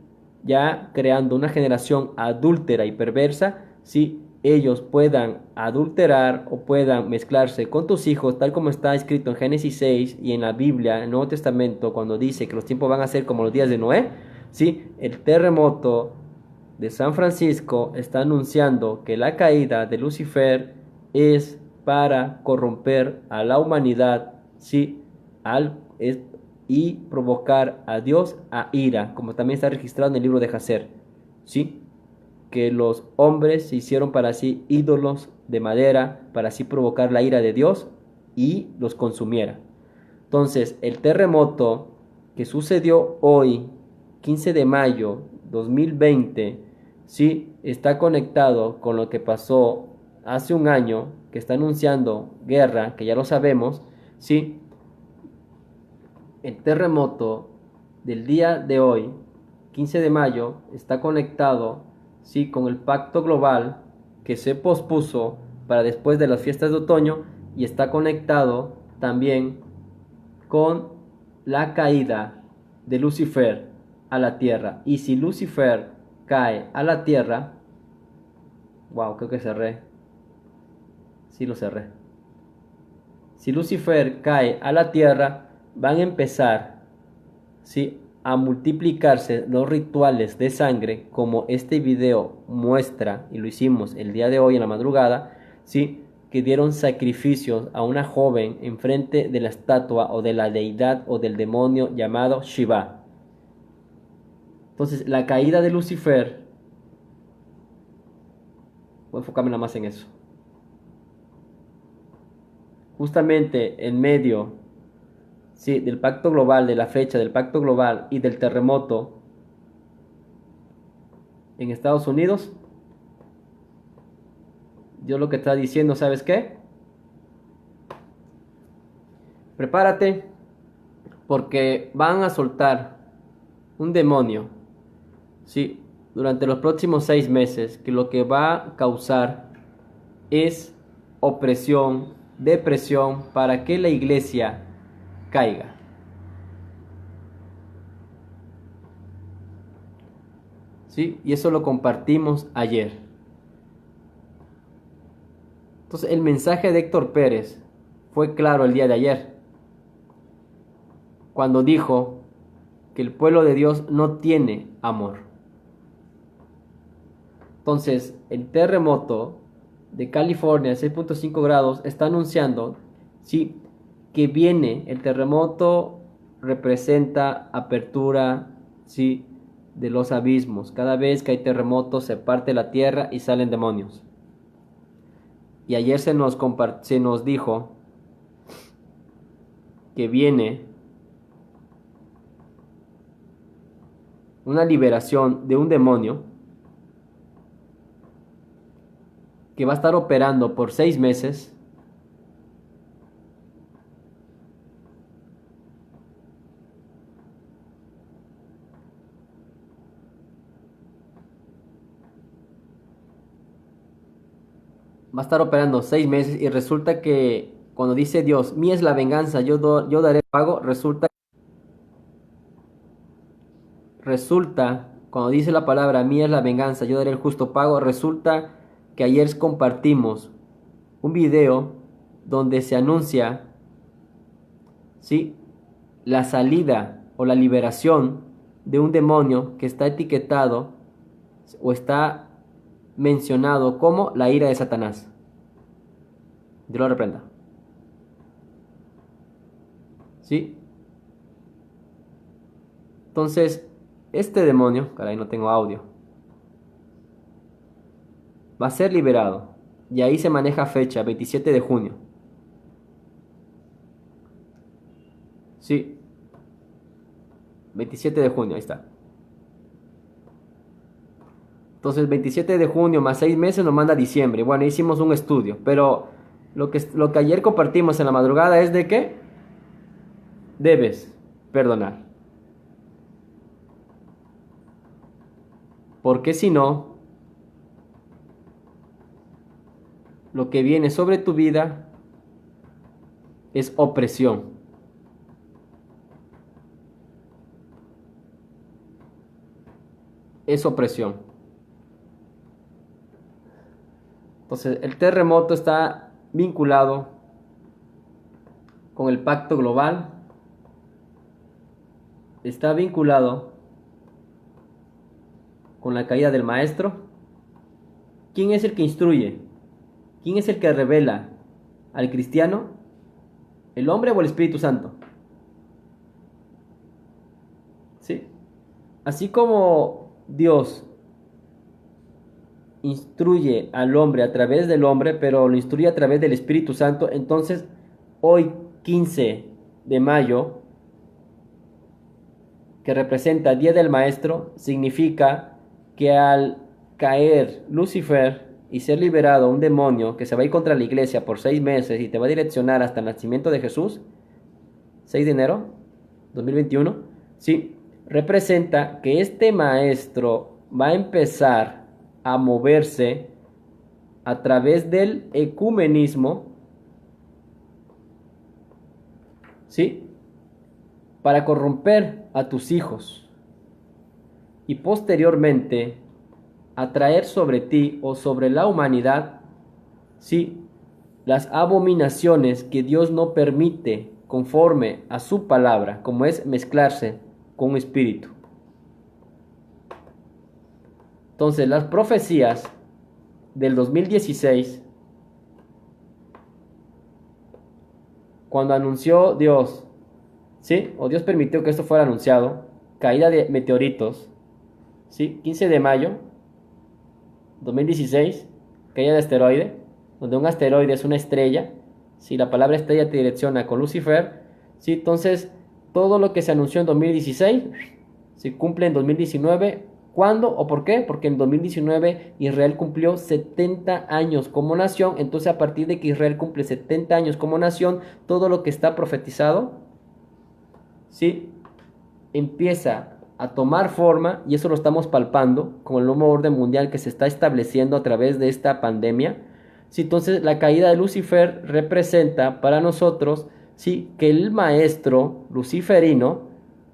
ya creando una generación adúltera y perversa, ¿sí?, ellos puedan adulterar o puedan mezclarse con tus hijos, tal como está escrito en Génesis 6 y en la Biblia, en el Nuevo Testamento, cuando dice que los tiempos van a ser como los días de Noé, ¿sí? El terremoto de San Francisco está anunciando que la caída de Lucifer es para corromper a la humanidad, ¿sí?, y provocar a Dios a ira, como también está registrado en el libro de Jacer, ¿sí?, que los hombres se hicieron para sí ídolos de madera, para así provocar la ira de Dios y los consumiera. Entonces, el terremoto que sucedió hoy, 15 de mayo 2020, sí, está conectado con lo que pasó hace un año, que está anunciando guerra, que ya lo sabemos, ¿sí? El terremoto del día de hoy, 15 de mayo, está conectado, ¿sí?, con el pacto global que se pospuso para después de las fiestas de otoño, y está conectado también con la caída de Lucifer a la tierra. Y si Lucifer cae a la tierra, wow, creo que cerré. Sí, lo cerré. Si Lucifer cae a la tierra, van a empezar, ¿sí?, a multiplicarse los rituales de sangre, como este video muestra, y lo hicimos el día de hoy en la madrugada, ¿sí?, que dieron sacrificios a una joven enfrente de la estatua o de la deidad o del demonio llamado Shiva. Entonces, la caída de Lucifer, voy a enfocarme nada más en eso. Justamente en medio, sí, del pacto global, de la fecha del pacto global y del terremoto en Estados Unidos, Dios lo que está diciendo, ¿sabes qué? Prepárate, porque van a soltar un demonio, sí, durante los próximos 6 meses, que lo que va a causar es opresión, depresión, para que la iglesia caiga. ¿Sí? Y eso lo compartimos ayer. Entonces, el mensaje de Héctor Pérez fue claro el día de ayer, cuando dijo que el pueblo de Dios no tiene amor. Entonces, el terremoto de California de 6.5 grados está anunciando, sí, que viene el terremoto, representa apertura, sí, de los abismos. Cada vez que hay terremotos se parte la tierra y salen demonios. Y ayer se nos dijo que viene una liberación de un demonio que va a estar operando por 6 meses. Va a estar operando 6 meses, y resulta que cuando dice Dios, mía es la venganza, yo daré pago, resulta, cuando dice la palabra, mía es la venganza, yo daré el justo pago, resulta que ayer compartimos un video donde se anuncia, ¿sí?, la salida o la liberación de un demonio que está etiquetado o está mencionado como la ira de Satanás. Dios lo reprenda. ¿Sí? Entonces, este demonio, caray, no tengo audio, va a ser liberado. Y ahí se maneja fecha, 27 de junio. Sí. 27 de junio, ahí está. Entonces, 27 de junio más 6 meses nos manda diciembre. Bueno, hicimos un estudio, pero lo que ayer compartimos en la madrugada es de que debes perdonar. Porque si no, lo que viene sobre tu vida es opresión. Es opresión. Entonces, el terremoto está vinculado con el pacto global. Está vinculado con la caída del maestro. ¿Quién es el que instruye? ¿Quién es el que revela al cristiano? ¿El hombre o el Espíritu Santo? ¿Sí? Así como Dios instruye al hombre a través del hombre, pero lo instruye a través del Espíritu Santo, entonces hoy 15 de mayo, que representa Día del Maestro, significa que al caer Lucifer y ser liberado un demonio que se va a ir contra la iglesia por 6 meses y te va a direccionar hasta el nacimiento de Jesús, 6 de enero 2021, ¿sí? Representa que este maestro va a empezar a moverse a través del ecumenismo, ¿sí? Para corromper a tus hijos y posteriormente atraer sobre ti o sobre la humanidad, ¿sí? Las abominaciones que Dios no permite conforme a su palabra, como es mezclarse con un espíritu. Entonces, las profecías del 2016, cuando anunció Dios, ¿sí? O Dios permitió que esto fuera anunciado, caída de meteoritos, ¿sí? 15 de mayo 2016, caída de asteroide, donde un asteroide es una estrella, si la palabra estrella te direcciona con Lucifer, ¿sí? Entonces todo lo que se anunció en 2016 se cumple en 2019. ¿Cuándo o por qué? Porque en 2019 Israel cumplió 70 años como nación. Entonces, a partir de que Israel cumple 70 años como nación, todo lo que está profetizado, ¿sí?, empieza a tomar forma, y eso lo estamos palpando con el nuevo orden mundial que se está estableciendo a través de esta pandemia. ¿Sí? Entonces, la caída de Lucifer representa para nosotros, ¿sí?, que el maestro luciferino,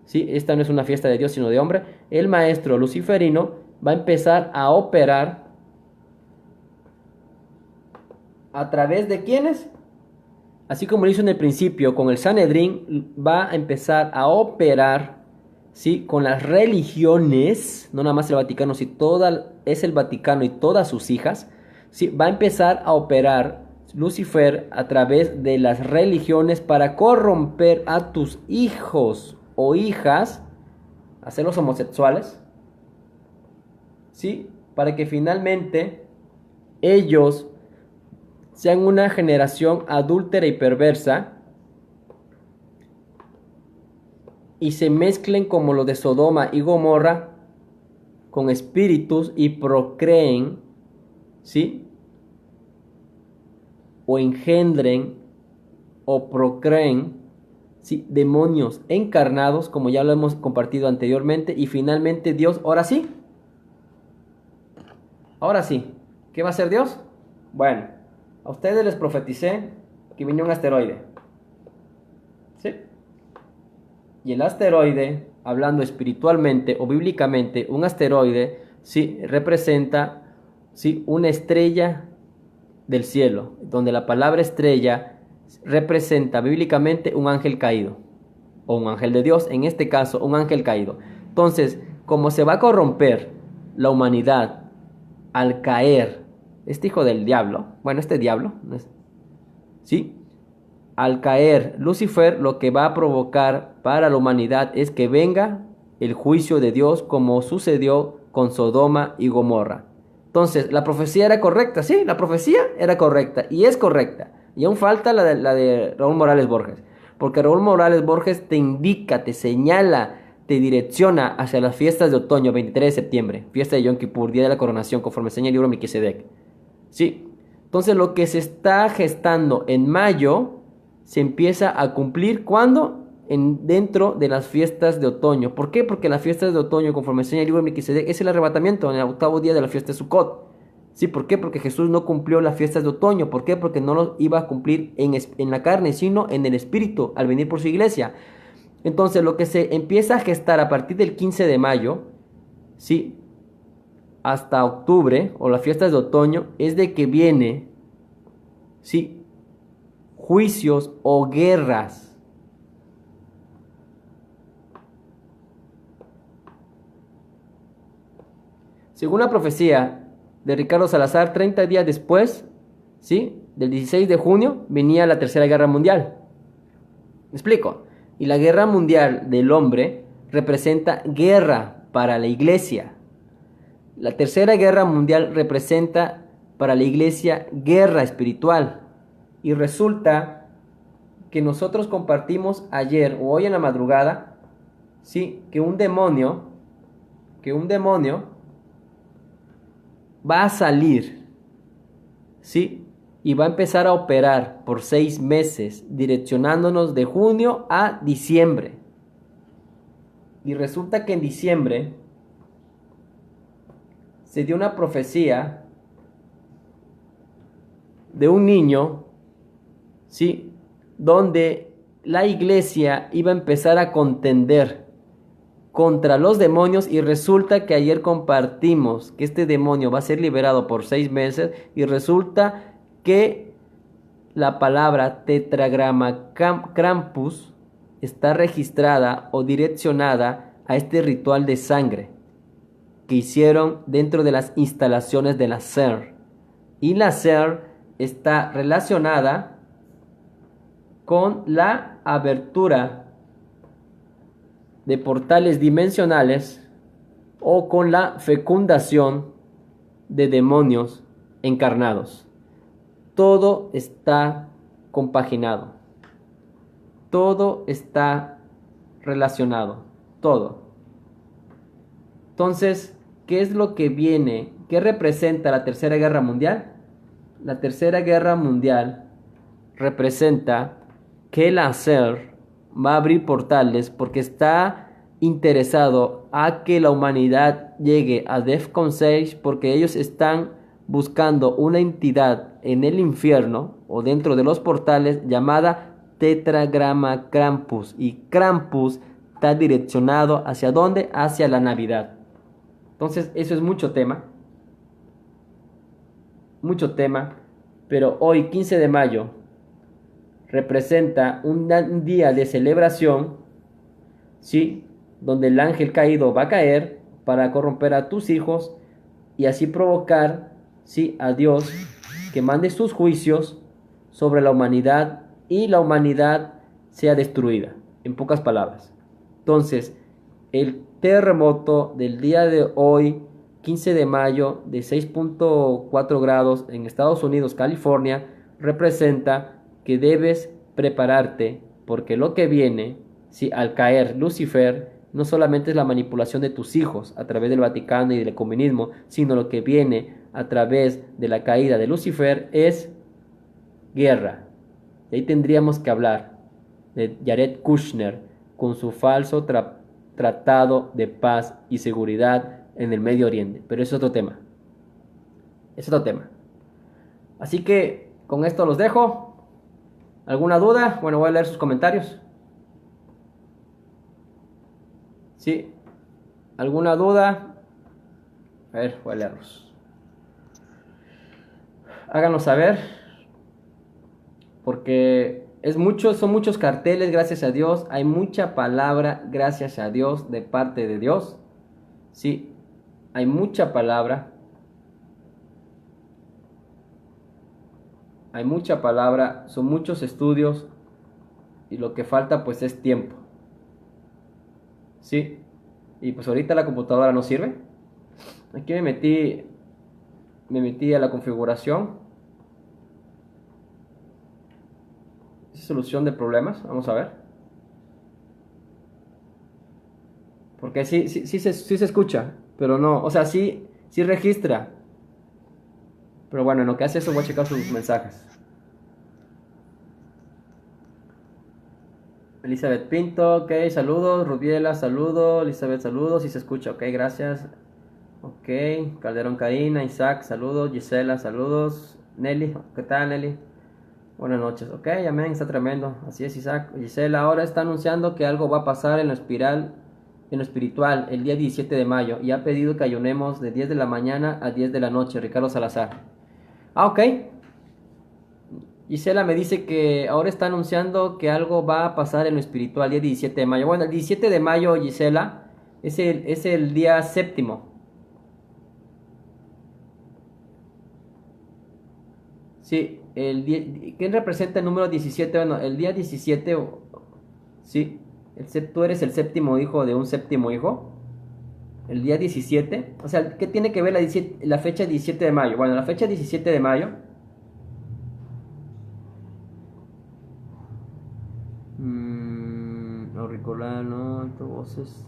¿sí?, esta no es una fiesta de Dios sino de hombre, el maestro luciferino va a empezar a operar a través de ¿quiénes? Así como lo hizo en el principio con el Sanedrín, va a empezar a operar, ¿sí?, con las religiones, no nada más el Vaticano, si toda es el Vaticano y todas sus hijas, ¿sí?, va a empezar a operar Lucifer a través de las religiones para corromper a tus hijos o hijas, hacerlos homosexuales, ¿sí?, para que finalmente ellos sean una generación adúltera y perversa y se mezclen como lo de Sodoma y Gomorra con espíritus y procreen, ¿sí?, o engendren o procreen, ¿sí?, demonios encarnados, como ya lo hemos compartido anteriormente. Y finalmente Dios, ahora sí, ¿qué va a hacer Dios? Bueno, a ustedes les profeticé que venía un asteroide, ¿sí? Y el asteroide, hablando espiritualmente o bíblicamente, un asteroide, ¿sí?, representa, ¿sí?, una estrella del cielo, donde la palabra estrella representa bíblicamente un ángel caído, o un ángel de Dios, en este caso un ángel caído. Entonces, como se va a corromper la humanidad al caer este hijo del diablo, bueno, este diablo, ¿sí?, al caer Lucifer, lo que va a provocar para la humanidad es que venga el juicio de Dios, como sucedió con Sodoma y Gomorra. Entonces, ¿la profecía era correcta? Sí, la profecía era correcta y es correcta. Y aún falta la de Raúl Morales Borges. Porque Raúl Morales Borges te indica, te señala, te direcciona hacia las fiestas de otoño, 23 de septiembre, fiesta de Yom Kippur, día de la coronación, conforme enseña el libro Melquisedec. Sí. Entonces, lo que se está gestando en mayo se empieza a cumplir, ¿cuándo? Dentro de las fiestas de otoño. ¿Por qué? Porque las fiestas de otoño, conforme enseña el libro de Melquisedec, es el arrebatamiento en el 8º día de la fiesta de Sukkot. ¿Sí? ¿Por qué? Porque Jesús no cumplió las fiestas de otoño. ¿Por qué? Porque no lo iba a cumplir en la carne, sino en el espíritu, al venir por su iglesia. Entonces, lo que se empieza a gestar a partir del 15 de mayo, ¿sí?, hasta octubre, o las fiestas de otoño, es de que viene, ¿sí?, juicios o guerras. Según la profecía de Ricardo Salazar, 30 días después, ¿sí?, del 16 de junio, venía la Tercera Guerra Mundial. ¿Me explico? Y la guerra mundial del hombre representa guerra para la iglesia. La Tercera Guerra Mundial representa para la iglesia guerra espiritual. Y resulta que nosotros compartimos ayer o hoy en la madrugada, ¿sí?, que un demonio va a salir, ¿sí?, y va a empezar a operar por 6 meses, direccionándonos de junio a diciembre. Y resulta que en diciembre se dio una profecía de un niño, ¿sí?, donde la iglesia iba a empezar a contender contra los demonios, y resulta que ayer compartimos que este demonio va a ser liberado por 6 meses, y resulta que la palabra tetragrama Krampus está registrada o direccionada a este ritual de sangre que hicieron dentro de las instalaciones de la SER. Y la SER está relacionada con la abertura de portales dimensionales o con la fecundación de demonios encarnados. Todo está compaginado, todo está relacionado, todo. Entonces, ¿qué es lo que viene? ¿Qué representa la Tercera Guerra Mundial? La Tercera Guerra Mundial representa que la SER va a abrir portales porque está interesado a que la humanidad llegue a DEFCON 6, porque ellos están buscando una entidad en el infierno o dentro de los portales llamada tetragrama Krampus, y Krampus está direccionado ¿hacia dónde? Hacia la Navidad. Entonces eso es mucho tema, pero hoy 15 de mayo representa un día de celebración, ¿sí?, donde el ángel caído va a caer para corromper a tus hijos y así provocar, ¿sí?, a Dios que mande sus juicios sobre la humanidad y la humanidad sea destruida, en pocas palabras. Entonces, el terremoto del día de hoy, 15 de mayo, de 6.4 grados en Estados Unidos, California, representa que debes prepararte, porque lo que viene, si al caer Lucifer, no solamente es la manipulación de tus hijos a través del Vaticano y del ecumenismo, sino lo que viene a través de la caída de Lucifer es guerra. Y ahí tendríamos que hablar de Jared Kushner con su falso tratado de paz y seguridad en el Medio Oriente, pero es otro tema. Así que con esto los dejo. ¿Alguna duda? Bueno, voy a leer sus comentarios. ¿Sí? ¿Alguna duda? A ver, voy a leerlos. Háganos saber, porque son muchos carteles, gracias a Dios. Hay mucha palabra, gracias a Dios, de parte de Dios. Sí, hay mucha palabra. Son muchos estudios, y lo que falta pues es tiempo. Sí, y pues ahorita la computadora no sirve. Aquí me metí a la configuración. Solución de problemas, vamos a ver. Porque sí se escucha, pero no, o sea, sí registra. Pero bueno, en lo que hace eso voy a checar sus mensajes. Elizabeth Pinto, ok, saludos. Rubiela, saludos. Elizabeth, saludos. Sí se escucha, ok, gracias. Ok, Calderón Karina, Isaac, saludos. Gisela, saludos. Nelly, ¿qué tal, Nelly? Buenas noches, ok, amén, está tremendo. Así es, Isaac. Gisela ahora está anunciando que algo va a pasar en lo espiritual, el día 17 de mayo. Y ha pedido que ayunemos de 10 de la mañana a 10 de la noche. Ricardo Salazar. Ah, ok. Gisela me dice que ahora está anunciando que algo va a pasar en lo espiritual, el día 17 de mayo. Bueno, el 17 de mayo, Gisela, es el día séptimo. Sí, ¿quién representa el número 17? Bueno, el día 17, sí, tú eres el séptimo hijo de un séptimo hijo. El día 17, o sea, ¿qué tiene que ver la fecha 17 de mayo? Bueno, la fecha 17 de mayo. Auricular, no, altavoces.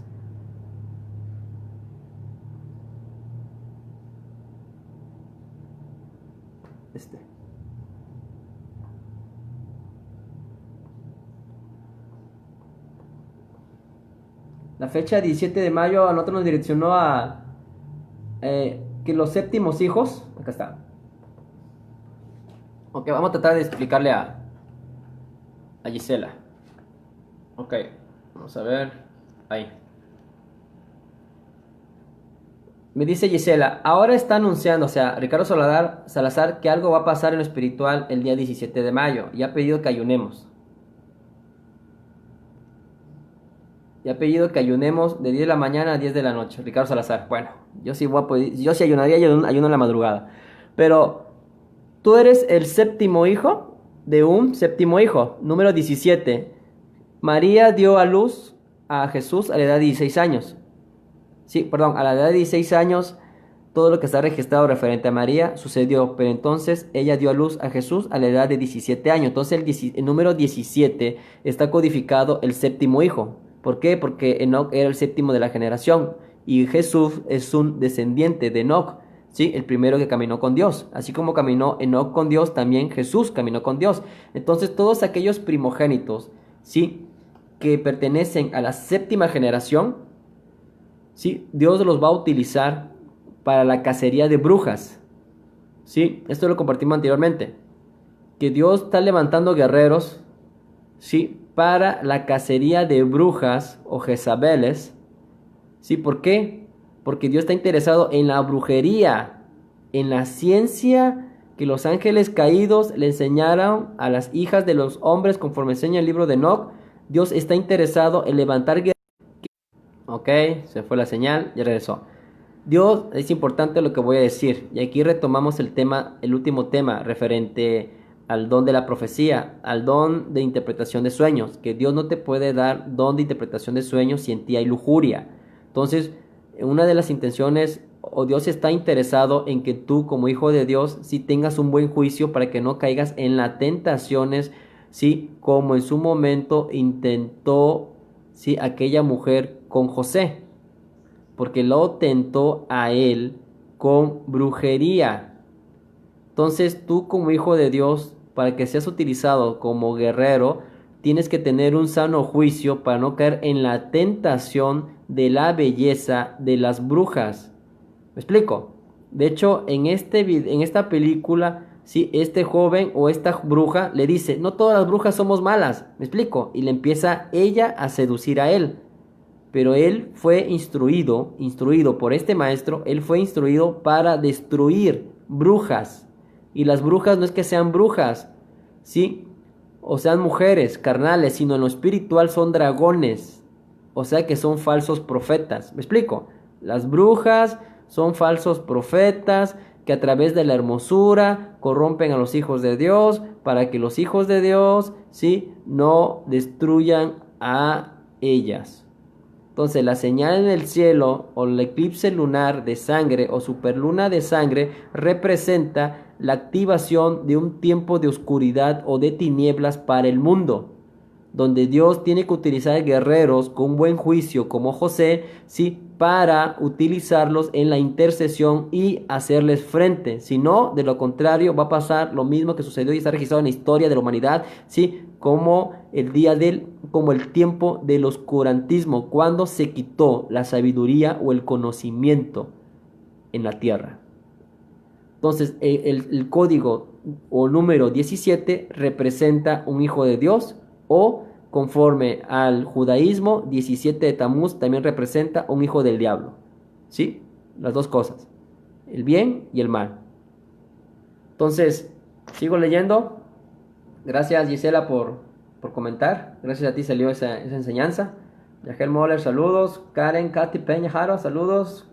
La fecha 17 de mayo a nosotros nos direccionó a que los séptimos hijos, acá está. Ok, vamos a tratar de explicarle a Gisela. Ok, vamos a ver. Ahí. Me dice Gisela, ahora está anunciando, o sea, Ricardo Salazar, que algo va a pasar en lo espiritual el día 17 de mayo. Y ha pedido que ayunemos. Y ha pedido que ayunemos de 10 de la mañana a 10 de la noche. Ricardo Salazar, bueno, yo sí voy a poder, yo sí ayunaría, ayuno en la madrugada. Pero tú eres el séptimo hijo de un séptimo hijo, número 17. María dio a luz a Jesús a la edad de 16 años. Sí, perdón, a la edad de 16 años, todo lo que está registrado referente a María sucedió, pero entonces ella dio a luz a Jesús a la edad de 17 años. Entonces el número 17 está codificado el séptimo hijo. ¿Por qué? Porque Enoc era el séptimo de la generación y Jesús es un descendiente de Enoc, ¿sí? El primero que caminó con Dios. Así como caminó Enoc con Dios, también Jesús caminó con Dios. Entonces todos aquellos primogénitos, ¿sí?, que pertenecen a la séptima generación, ¿sí?, Dios los va a utilizar para la cacería de brujas. ¿Sí? Esto lo compartimos anteriormente. Que Dios está levantando guerreros, ¿sí?, para la cacería de brujas o Jezabeles. ¿Sí? ¿Por qué? Porque Dios está interesado en la brujería, en la ciencia que los ángeles caídos le enseñaron a las hijas de los hombres, conforme enseña el libro de Enoc. Dios está interesado en levantar guerreros. Ok, se fue la señal, ya regresó. Dios, es importante lo que voy a decir, y aquí retomamos el tema, el último tema referente al don de la profecía, al don de interpretación de sueños, que Dios no te puede dar don de interpretación de sueños si en ti hay lujuria. Entonces, una de las intenciones, o Dios está interesado en que tú como hijo de Dios sí tengas un buen juicio para que no caigas en las tentaciones, sí, como en su momento intentó, sí, aquella mujer con José, porque lo tentó a él con brujería. Entonces tú como hijo de Dios, para que seas utilizado como guerrero, tienes que tener un sano juicio para no caer en la tentación de la belleza de las brujas. ¿Me explico? De hecho, en esta película, sí, este joven o esta bruja le dice, no todas las brujas somos malas. ¿Me explico? Y le empieza ella a seducir a él. Pero él fue instruido por este maestro, él fue instruido para destruir brujas. Y las brujas no es que sean brujas, ¿sí?, o sean mujeres carnales, sino en lo espiritual son dragones. O sea que son falsos profetas. ¿Me explico? Las brujas son falsos profetas que a través de la hermosura corrompen a los hijos de Dios para que los hijos de Dios, ¿sí?, no destruyan a ellas. Entonces la señal en el cielo o el eclipse lunar de sangre o superluna de sangre representa la activación de un tiempo de oscuridad o de tinieblas para el mundo, donde Dios tiene que utilizar guerreros con buen juicio como José, ¿sí?, para utilizarlos en la intercesión y hacerles frente. Si no, de lo contrario, va a pasar lo mismo que sucedió y está registrado en la historia de la humanidad, ¿sí?, como como el tiempo del oscurantismo, cuando se quitó la sabiduría o el conocimiento en la tierra. Entonces, el código o número 17 representa un hijo de Dios, o conforme al judaísmo, 17 de Tamuz también representa un hijo del diablo. ¿Sí? Las dos cosas, el bien y el mal. Entonces, sigo leyendo. Gracias, Gisela, por comentar. Gracias a ti salió esa enseñanza. Yagel Moller, saludos. Karen, Katy Peña Jaro, saludos.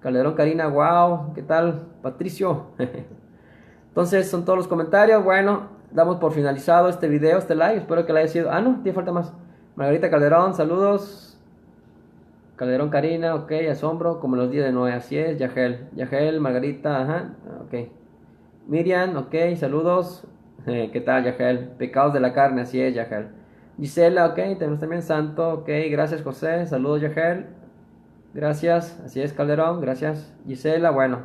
Calderón Karina, wow, ¿qué tal? Patricio. Entonces, son todos los comentarios. Bueno, damos por finalizado este video, este live. Espero que le haya sido. Ah, no, tiene falta más. Margarita Calderón, saludos. Calderón Karina, ok, asombro, como los días de Noé, así es. Yagel, Margarita, ajá, ok. Miriam, ok, saludos. ¿Qué tal, Yagel? Pecados de la carne, así es, Yagel. Gisela, ok, tenemos también Santo, ok, gracias, José, saludos, Yagel. Gracias, así es, Calderón, gracias. Gisela, bueno,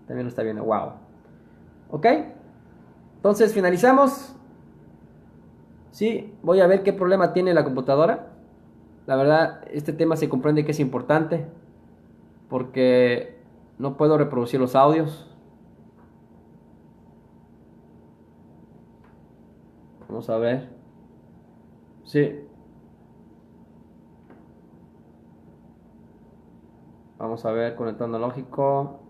también lo está viendo, wow. Ok, entonces finalizamos. Sí, voy a ver qué problema tiene la computadora. la verdad, este tema se comprende que es importante porque no puedo reproducir los audios. Vamos a ver. Sí. Vamos a ver, conector analógico.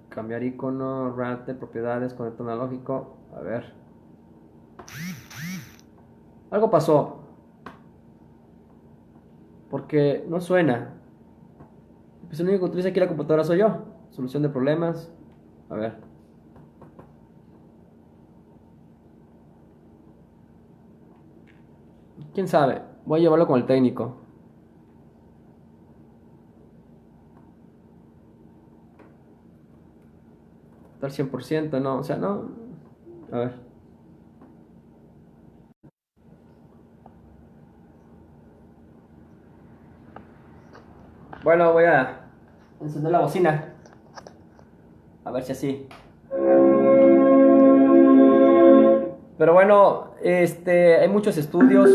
Cambiar icono, rate, propiedades, conector analógico. A ver. Algo pasó. Porque no suena. Pues el único que utiliza aquí la computadora soy yo. Solución de problemas. A ver. ¿Quién sabe? Voy a llevarlo con el técnico. Está al 100%, no, o sea, no. A ver. Bueno, voy a encender la bocina. A ver si así. Pero bueno, hay muchos estudios.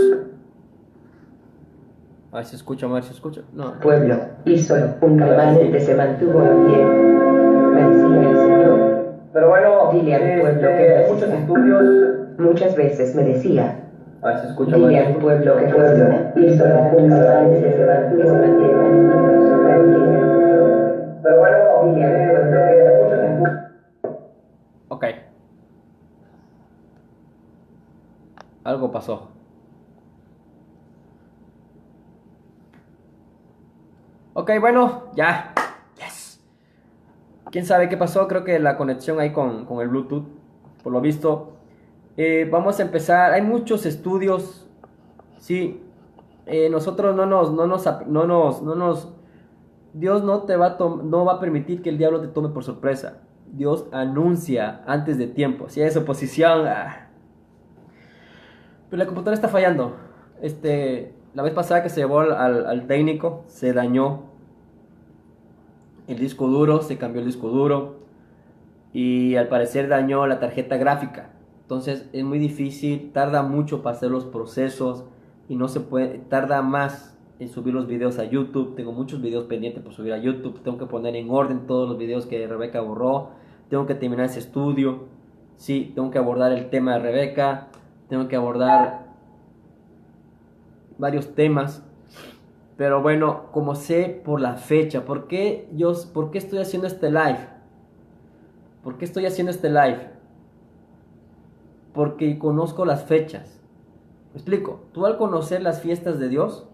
A ver si escucho, a ver si escucho. No. Pueblo, y solo un remanente se mantuvo en pie. Me decía el Señor. Pero bueno, Dile al pueblo que hay muchos estudios. Muchas veces me decía. A ver si escucho, a Dile ver. al pueblo que y solo un remanente se mantuvo en pie. Pero bueno, Dile al pueblo que hay muchos estudios. Ok. Algo pasó. Ok, bueno, ya. Yes. ¿Quién sabe qué pasó? Creo que la conexión ahí con el Bluetooth, por lo visto. Vamos a empezar. Hay muchos estudios. Sí. Nosotros no nos. Dios no va a permitir que el diablo te tome por sorpresa. Dios anuncia antes de tiempo. Si hay esa oposición. Pero la computadora está fallando. La vez pasada que se llevó al técnico, se dañó el disco duro, se cambió el disco duro y al parecer dañó la tarjeta gráfica. Entonces es muy difícil, tarda mucho para hacer los procesos y no se puede, tarda más en subir los videos a YouTube. Tengo muchos videos pendientes por subir a YouTube. Tengo que poner en orden todos los videos que Rebeca borró. Tengo que terminar ese estudio. Sí, tengo que abordar el tema de Rebeca. Tengo que abordar varios temas. Pero bueno, como sé por la fecha, ¿por qué estoy haciendo este live? ¿Por qué estoy haciendo este live? Porque conozco las fechas. ¿Me explico? Tú al conocer las fiestas de Dios,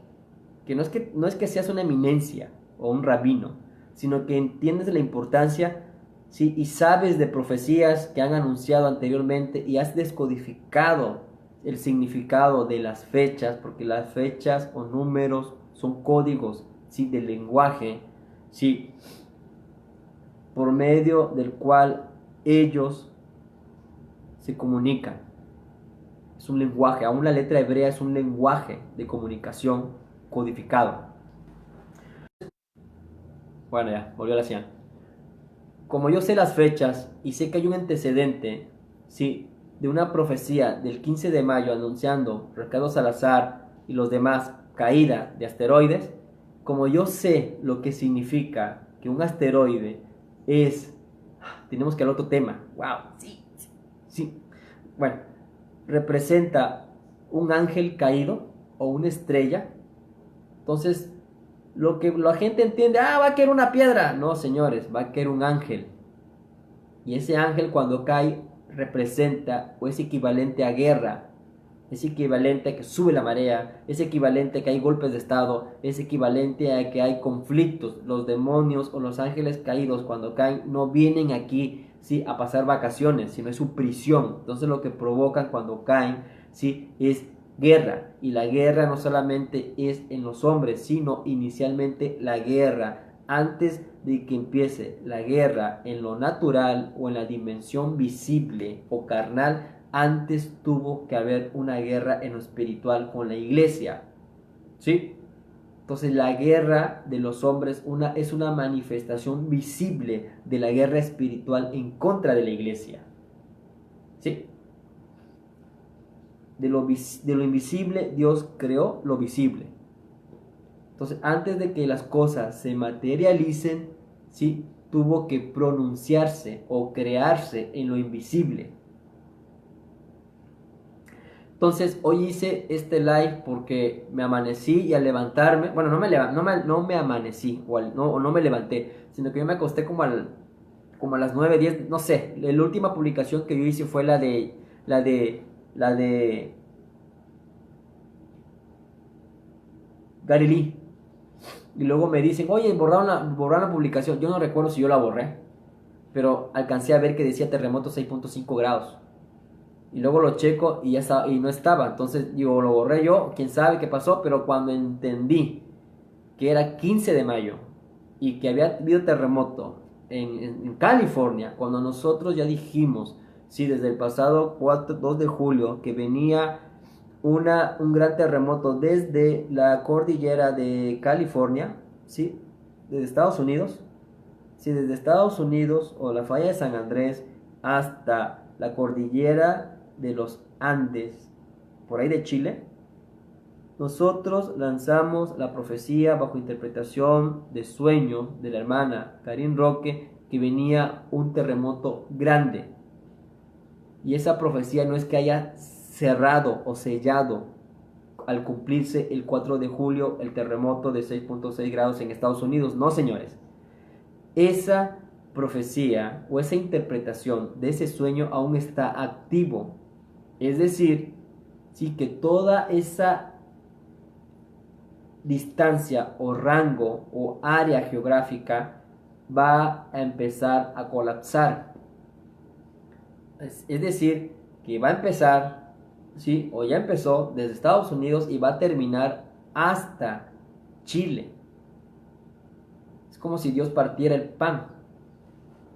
que no es que seas una eminencia o un rabino, sino que entiendes la importancia, ¿sí? Y sabes de profecías que han anunciado anteriormente y has descodificado el significado de las fechas, porque las fechas o números son códigos, ¿sí? Del lenguaje, ¿sí? Por medio del cual ellos se comunican. Es un lenguaje, aún la letra hebrea es un lenguaje de comunicación codificado. Bueno, ya, volvió a la cien. Como yo sé las fechas y sé que hay un antecedente, ¿sí? De una profecía del 15 de mayo anunciando Ricardo Salazar y los demás caída de asteroides, como yo sé lo que significa que un asteroide es... Tenemos que hablar otro tema. ¡Wow! Sí. Bueno, representa un ángel caído o una estrella. Entonces, lo que la gente entiende, va a caer una piedra. No, señores, va a caer un ángel. Y ese ángel cuando cae representa o es equivalente a guerra. Es equivalente a que sube la marea, es equivalente a que hay golpes de estado, es equivalente a que hay conflictos. Los demonios o los ángeles caídos cuando caen no vienen aquí, ¿sí? A pasar vacaciones, sino es su prisión. Entonces lo que provocan cuando caen, ¿sí? Es guerra. Y la guerra no solamente es en los hombres, sino inicialmente la guerra. Antes de que empiece la guerra en lo natural o en la dimensión visible o carnal, antes tuvo que haber una guerra en lo espiritual con la iglesia, ¿sí? Entonces la guerra de los hombres es una manifestación visible de la guerra espiritual en contra de la iglesia, ¿sí? De lo invisible Dios creó lo visible. Entonces, antes de que las cosas se materialicen, ¿sí? Tuvo que pronunciarse o crearse en lo invisible. Entonces, hoy hice este live porque me amanecí y al levantarme, bueno, no me amanecí o no me levanté, sino que yo me acosté como a las 9, 10, no sé. La última publicación que yo hice fue la de Gary Lee. Y luego me dicen, oye, borraron la publicación. Yo no recuerdo si yo la borré, pero alcancé a ver que decía terremoto 6.5 grados. Y luego lo checo y ya estaba, y no estaba. Entonces digo, lo borré yo, quién sabe qué pasó. Pero cuando entendí que era 15 de mayo y que había habido terremoto en California, cuando nosotros ya dijimos, sí, desde el pasado 2 de julio, que venía un gran terremoto desde la cordillera de California, ¿sí? Desde Estados Unidos, ¿sí? Desde Estados Unidos o la falla de San Andrés hasta la cordillera de los Andes, por ahí de Chile, nosotros lanzamos la profecía bajo interpretación de sueño de la hermana Karin Roque, que venía un terremoto grande. Y esa profecía no es que haya cerrado o sellado al cumplirse el 4 de julio el terremoto de 6.6 grados en Estados Unidos. No, señores. Esa profecía o esa interpretación de ese sueño aún está activo. Es decir, sí, que toda esa distancia o rango o área geográfica va a empezar a colapsar. Es decir, que va a empezar, ¿sí? O ya empezó desde Estados Unidos y va a terminar hasta Chile. Es como si Dios partiera el pan.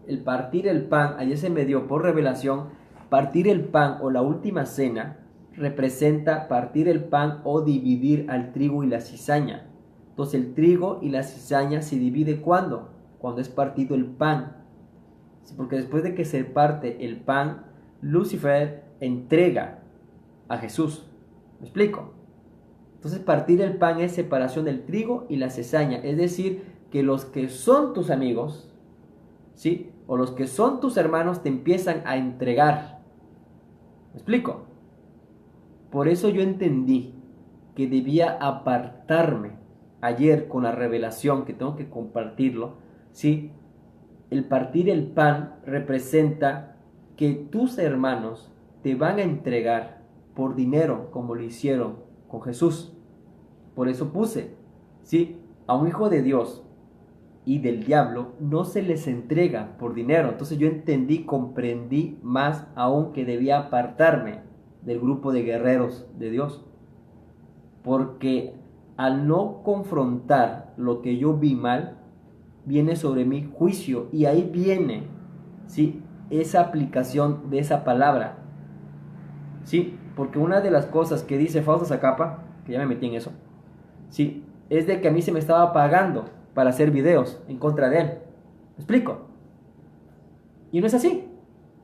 El partir el pan, ayer se me dio por revelación, partir el pan o la última cena representa partir el pan o dividir al trigo y la cizaña. Entonces el trigo y la cizaña se divide ¿cuándo? Cuando es partido el pan. Porque después de que se parte el pan, Lucifer entrega a Jesús. ¿Me explico? Entonces partir el pan es separación del trigo y la cizaña. Es decir, que los que son tus amigos, ¿sí? O los que son tus hermanos te empiezan a entregar. ¿Me explico? Por eso yo entendí que debía apartarme ayer con la revelación, que tengo que compartirlo, ¿sí? El partir el pan representa que tus hermanos te van a entregar por dinero, como lo hicieron con Jesús. Por eso puse, ¿sí? A un hijo de Dios y del diablo no se les entrega por dinero. Entonces yo entendí, comprendí más aún que debía apartarme del grupo de guerreros de Dios. Porque al no confrontar lo que yo vi mal, viene sobre mí juicio, y ahí viene, ¿sí? Esa aplicación de esa palabra, ¿sí? Porque una de las cosas que dice Fausto Zacapa, que ya me metí en eso, ¿sí? Es de que a mí se me estaba pagando para hacer videos en contra de él. ¿Me explico? Y no es así,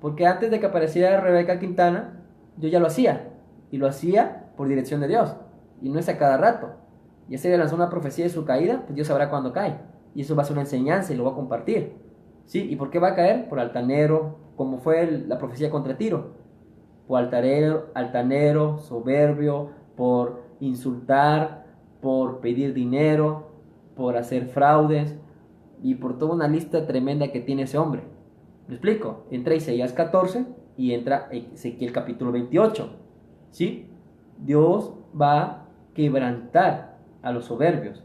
porque antes de que apareciera Rebeca Quintana, yo ya lo hacía, y lo hacía por dirección de Dios, y no es a cada rato. Ya se le lanzó una profecía de su caída, pues Dios sabrá cuándo cae. Y eso va a ser una enseñanza y lo voy a compartir. ¿Sí? ¿Y por qué va a caer? Por altanero, como fue la profecía contra Tiro. Por altanero, soberbio, por insultar, por pedir dinero, por hacer fraudes y por toda una lista tremenda que tiene ese hombre. ¿Me explico? Entra Isaías 14 y entra Ezequiel capítulo 28. ¿Sí? Dios va a quebrantar a los soberbios.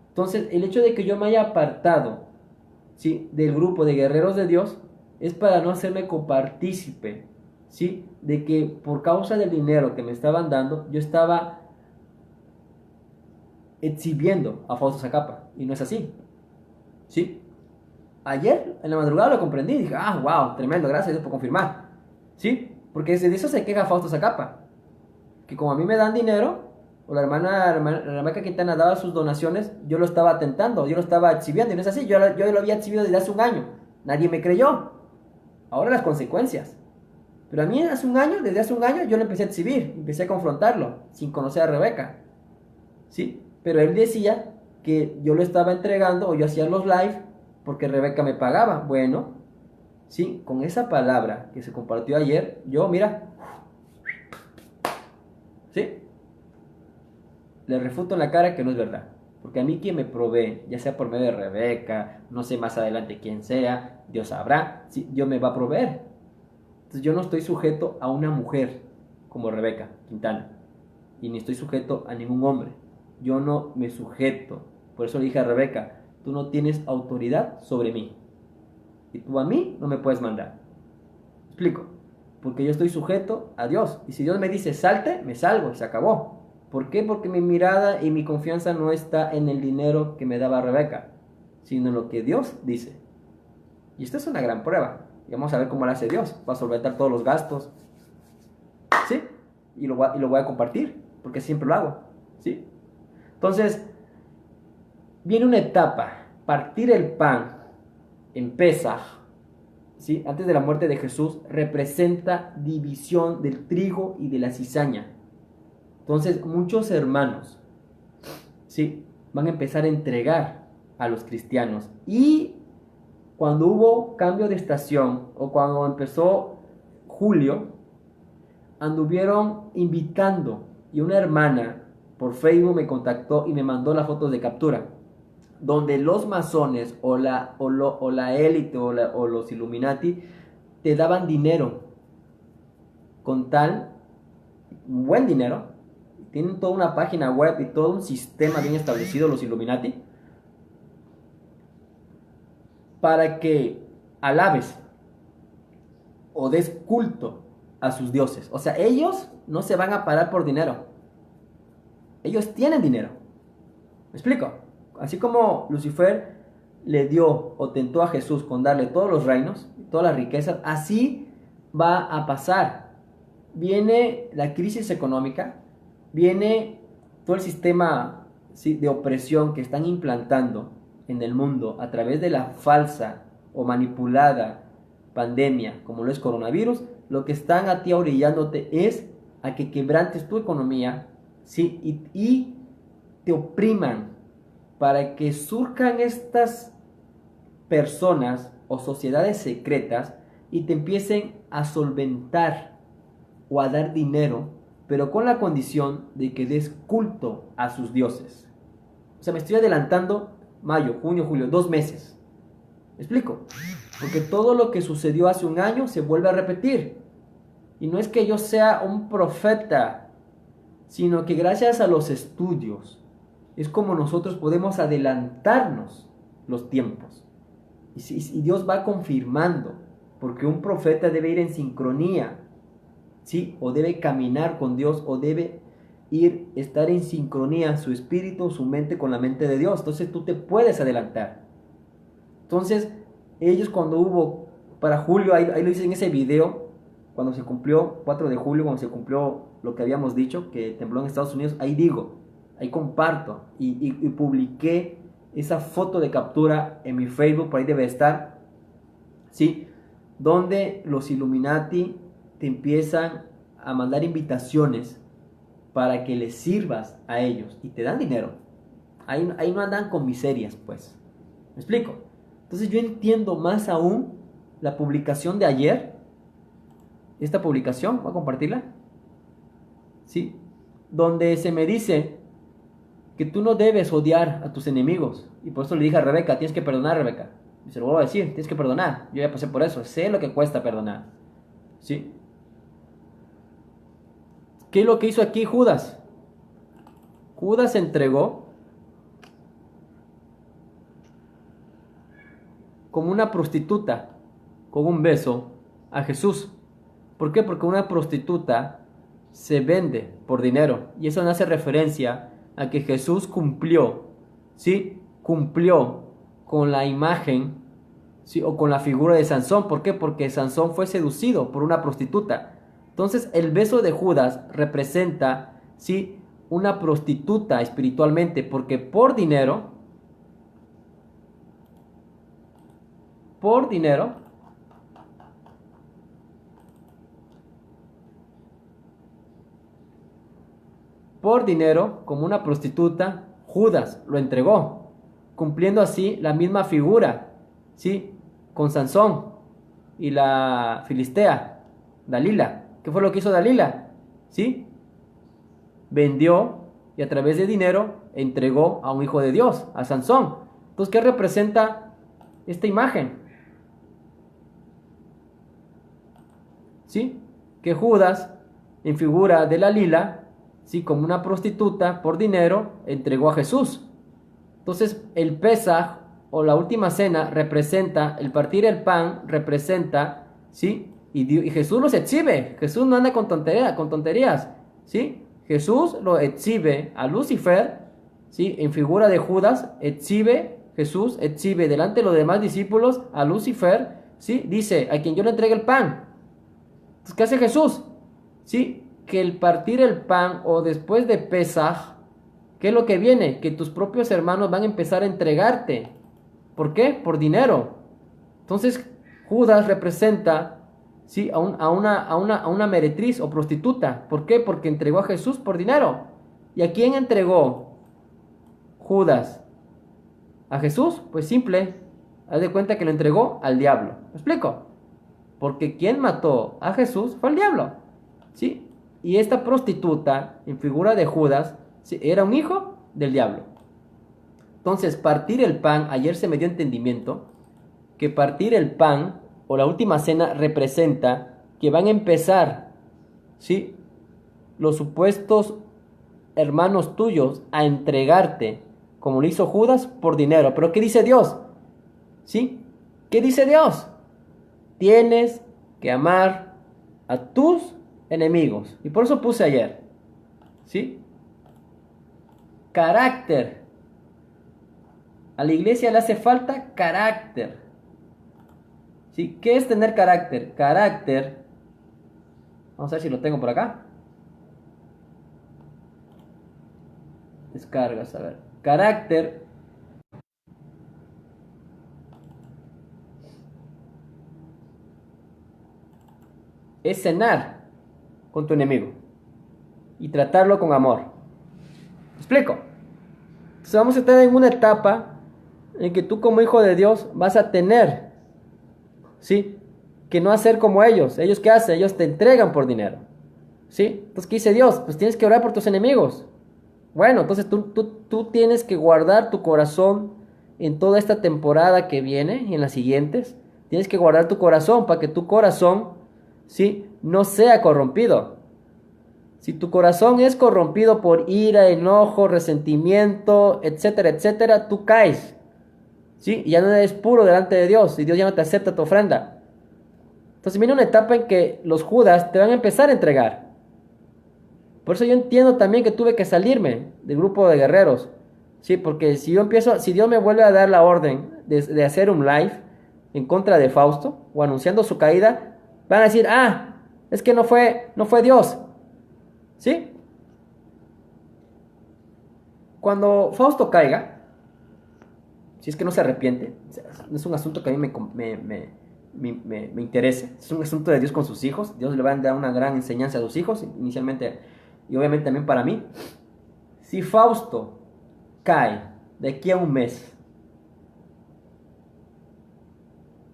Entonces, el hecho de que yo me haya apartado, ¿sí?, del grupo de guerreros de Dios es para no hacerme copartícipe, ¿sí?, de que por causa del dinero que me estaban dando, yo estaba exhibiendo a Fausto Zacapa, y no es así, ¿sí? Ayer, en la madrugada lo comprendí, dije, wow, tremendo, gracias a Dios por confirmar, ¿sí? Porque de eso se queja Fausto Zacapa, que como a mí me dan dinero, o la hermana Rebeca Quintana daba sus donaciones, yo lo estaba atentando, yo lo estaba exhibiendo, y no es así, yo lo había exhibido desde hace un año, nadie me creyó, ahora las consecuencias, pero a mí desde hace un año yo lo empecé a exhibir, empecé a confrontarlo, sin conocer a Rebeca, ¿sí? Pero él decía que yo lo estaba entregando o yo hacía los live porque Rebeca me pagaba. Bueno, sí, con esa palabra que se compartió ayer, yo, mira, ¿sí? Le refuto en la cara que no es verdad. Porque a mí quien me provee, ya sea por medio de Rebeca, no sé más adelante quién sea, Dios sabrá, sí, Dios me va a proveer. Entonces yo no estoy sujeto a una mujer como Rebeca Quintana. Y ni estoy sujeto a ningún hombre. Yo no me sujeto. Por eso le dije a Rebeca, tú no tienes autoridad sobre mí. Y tú a mí no me puedes mandar. ¿Me explico? Porque yo estoy sujeto a Dios. Y si Dios me dice salte, me salgo, se acabó. ¿Por qué? Porque mi mirada y mi confianza no está en el dinero que me daba Rebeca, sino en lo que Dios dice. Y esta es una gran prueba. Y vamos a ver cómo lo hace Dios. Va a solventar todos los gastos. ¿Sí? Y lo voy a compartir, porque siempre lo hago. ¿Sí? Entonces, viene una etapa. Partir el pan en Pesaj, ¿sí? Antes de la muerte de Jesús, representa división del trigo y de la cizaña. Entonces, muchos hermanos, ¿sí?, van a empezar a entregar a los cristianos. Y cuando hubo cambio de estación, o cuando empezó julio, anduvieron invitando. Y una hermana por Facebook me contactó y me mandó las fotos de captura, donde los masones o la élite o los Illuminati te daban dinero, con tal, buen dinero. Tienen toda una página web y todo un sistema bien establecido, los Illuminati, para que alabes o des culto a sus dioses. O sea, ellos no se van a parar por dinero. Ellos tienen dinero. ¿Me explico? Así como Lucifer le dio o tentó a Jesús con darle todos los reinos, todas las riquezas, así va a pasar. Viene la crisis económica, viene todo el sistema, ¿sí?, de opresión que están implantando en el mundo a través de la falsa o manipulada pandemia, como lo es coronavirus. Lo que están a ti orillándote es a que quebrantes tu economía, ¿sí?, y te opriman para que surjan estas personas o sociedades secretas y te empiecen a solventar o a dar dinero, pero con la condición de que des culto a sus dioses. O sea, me estoy adelantando mayo, junio, julio, 2 meses. ¿Me explico? Porque todo lo que sucedió hace un año se vuelve a repetir. Y no es que yo sea un profeta, sino que gracias a los estudios es como nosotros podemos adelantarnos los tiempos. Y Dios va confirmando, porque un profeta debe ir en sincronía, ¿sí? O debe caminar con Dios, o debe estar en sincronía su espíritu, su mente con la mente de Dios. Entonces tú te puedes adelantar. Entonces ellos, cuando hubo para julio, ahí lo hice en ese video, cuando se cumplió 4 de julio, cuando se cumplió lo que habíamos dicho, que tembló en Estados Unidos, ahí comparto y publiqué esa foto de captura en mi Facebook, por ahí debe estar, ¿sí?, donde los Illuminati te empiezan a mandar invitaciones para que les sirvas a ellos y te dan dinero. Ahí no andan con miserias, pues. ¿Me explico? Entonces yo entiendo más aún la publicación de ayer. Esta publicación, voy a compartirla, ¿sí?, donde se me dice que tú no debes odiar a tus enemigos. Y por eso le dije a Rebeca, tienes que perdonar, Rebeca. Y se lo vuelvo a decir, tienes que perdonar. Yo ya pasé por eso, sé lo que cuesta perdonar. ¿Sí? ¿Qué es lo que hizo aquí Judas? Judas entregó como una prostituta con un beso a Jesús. ¿Por qué? Porque una prostituta se vende por dinero. Y eso no hace referencia a que Jesús cumplió, ¿sí?, cumplió con la imagen, ¿sí?, o con la figura de Sansón. ¿Por qué? Porque Sansón fue seducido por una prostituta. Entonces el beso de Judas representa, ¿sí?, una prostituta espiritualmente, porque por dinero, como una prostituta, Judas lo entregó, cumpliendo así la misma figura, ¿sí? Con Sansón y la filistea, Dalila. ¿Qué fue lo que hizo Dalila? ¿Sí? Vendió y a través de dinero entregó a un hijo de Dios, a Sansón. Entonces, ¿qué representa esta imagen? ¿Sí? Que Judas, en figura de Dalila, ¿sí? Como una prostituta por dinero, entregó a Jesús. Entonces, el Pesaj o la última cena representa, el partir el pan representa, ¿sí? Y Jesús los exhibe. Jesús no anda con tonterías, ¿sí? Jesús lo exhibe a Lucifer, ¿sí? En figura de Judas, Jesús exhibe delante de los demás discípulos a Lucifer, ¿sí? Dice, a quien yo le entregue el pan. Entonces, ¿qué hace Jesús? ¿Sí? Que el partir el pan o después de Pesaj, ¿qué es lo que viene? Que tus propios hermanos van a empezar a entregarte. ¿Por qué? Por dinero. Entonces, Judas representa, ¿sí? a una meretriz o prostituta. ¿Por qué? Porque entregó a Jesús por dinero. ¿Y a quién entregó Judas? ¿A Jesús? Pues simple. Haz de cuenta que lo entregó al diablo. ¿Me explico? Porque quien mató a Jesús fue el diablo. ¿Sí? Y esta prostituta, en figura de Judas, ¿sí? Era un hijo del diablo. Entonces, partir el pan, ayer se me dio entendimiento, que partir el pan o la última cena representa que van a empezar, ¿sí? Los supuestos hermanos tuyos a entregarte, como lo hizo Judas, por dinero. Pero ¿qué dice Dios? ¿Sí? ¿Qué dice Dios? Tienes que amar a tus enemigos. Y por eso puse ayer, ¿sí? Carácter. A la iglesia le hace falta carácter. ¿Sí? ¿Qué es tener carácter? Carácter. Vamos a ver si lo tengo por acá. Descargas, a ver. Carácter es cenar con tu enemigo y tratarlo con amor. ¿Me explico? Entonces vamos a estar en una etapa en que tú como hijo de Dios vas a tener, ¿sí? Que no hacer como ellos. ¿Ellos qué hacen? Ellos te entregan por dinero, ¿sí? Entonces, ¿qué dice Dios? Pues tienes que orar por tus enemigos. Bueno, entonces tú tienes que guardar tu corazón en toda esta temporada que viene y en las siguientes. Tienes que guardar tu corazón para que tu corazón, ¿sí? No sea corrompido. Si tu corazón es corrompido por ira, enojo, resentimiento, etcétera, etcétera, tú caes, ¿sí? Y ya no eres puro delante de Dios y Dios ya no te acepta tu ofrenda. Entonces viene una etapa en que los Judas te van a empezar a entregar. Por eso yo entiendo también que tuve que salirme del grupo de guerreros, ¿sí? Porque si Dios me vuelve a dar la orden de hacer un live en contra de Fausto o anunciando su caída, van a decir, es que no fue Dios, ¿sí? Cuando Fausto caiga, si es que no se arrepiente, es un asunto que a mí me interesa, es un asunto de Dios con sus hijos. Dios le va a dar una gran enseñanza a sus hijos, inicialmente y obviamente también para mí. Si Fausto cae de aquí a un mes,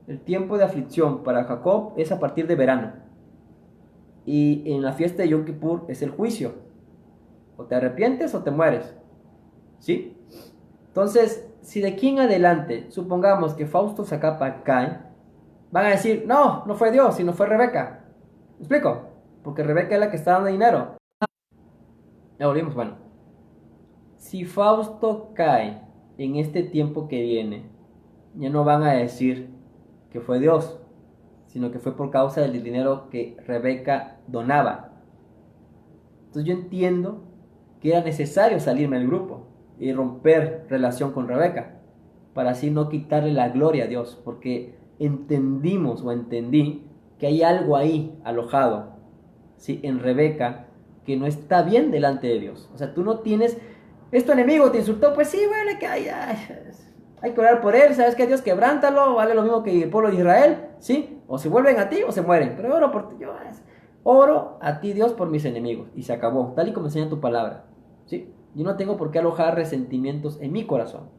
el tiempo de aflicción para Jacob es a partir de verano. Y en la fiesta de Yom Kippur es el juicio. O te arrepientes o te mueres, ¿sí? Entonces, si de aquí en adelante, supongamos que Fausto Zacapa cae, van a decir, no fue Dios, sino fue Rebeca. ¿Me explico? Porque Rebeca es la que está dando dinero. Ya volvimos, bueno. Si Fausto cae en este tiempo que viene, ya no van a decir que fue Dios, sino que fue por causa del dinero que Rebeca donaba. Entonces yo entiendo que era necesario salirme del grupo y romper relación con Rebeca, para así no quitarle la gloria a Dios, porque entendí que hay algo ahí alojado, ¿sí? En Rebeca, que no está bien delante de Dios. O sea, tú no tienes, es tu enemigo, te insultó, pues sí, bueno, que hay que orar por él, ¿sabes qué? Dios, quebrántalo, vale lo mismo que el pueblo de Israel, ¿sí? O se vuelven a ti o se mueren, pero oro por ti, oro a ti, Dios, por mis enemigos, y se acabó, tal y como enseña tu palabra. ¿sí? Yo no tengo por qué alojar resentimientos en mi corazón.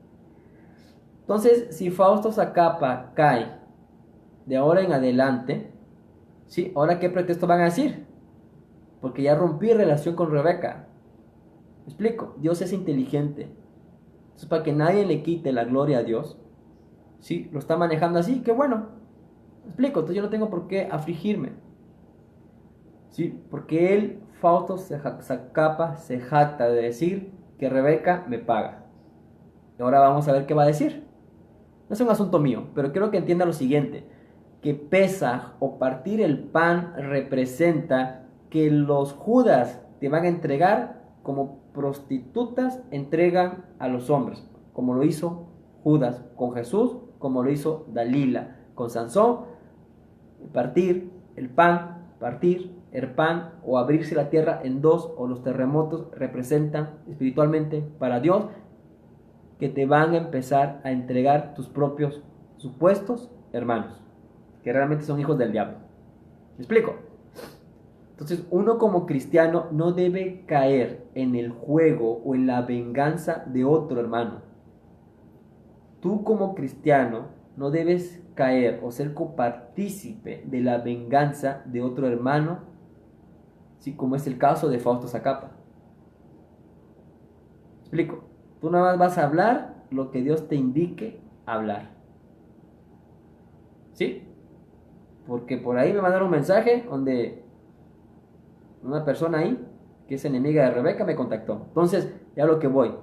Entonces, si Fausto Zacapa cae de ahora en adelante, ¿sí? ¿Ahora qué pretexto van a decir? Porque ya rompí relación con Rebeca. ¿Me explico? Dios es inteligente. Entonces, para que nadie le quite la gloria a Dios, ¿sí? Lo está manejando así, qué bueno. ¿Me explico? Entonces yo no tengo por qué afligirme. ¿Sí? Porque él, Fausto Zacapa, se jacta de decir que Rebeca me paga. Y ahora vamos a ver qué va a decir. No es un asunto mío, pero quiero que entienda lo siguiente. Que Pesaj o partir el pan representa que los Judas te van a entregar como prostitutas entregan a los hombres, como lo hizo Judas con Jesús, como lo hizo Dalila con Sansón. Partir el pan, partir el pan o abrirse la tierra en dos, o los terremotos representan espiritualmente para Dios que te van a empezar a entregar tus propios supuestos hermanos, que realmente son hijos del diablo. ¿Me explico? Entonces, uno como cristiano no debe caer en el juego o en la venganza de otro hermano. Tú como cristiano no debes caer o ser copartícipe de la venganza de otro hermano, ¿sí? Como es el caso de Fausto Zacapa. ¿Me explico? Tú nada más vas a hablar lo que Dios te indique hablar. ¿Sí? Porque por ahí me mandaron un mensaje donde una persona ahí, que es enemiga de Rebeca, me contactó. Entonces, ya lo que voy.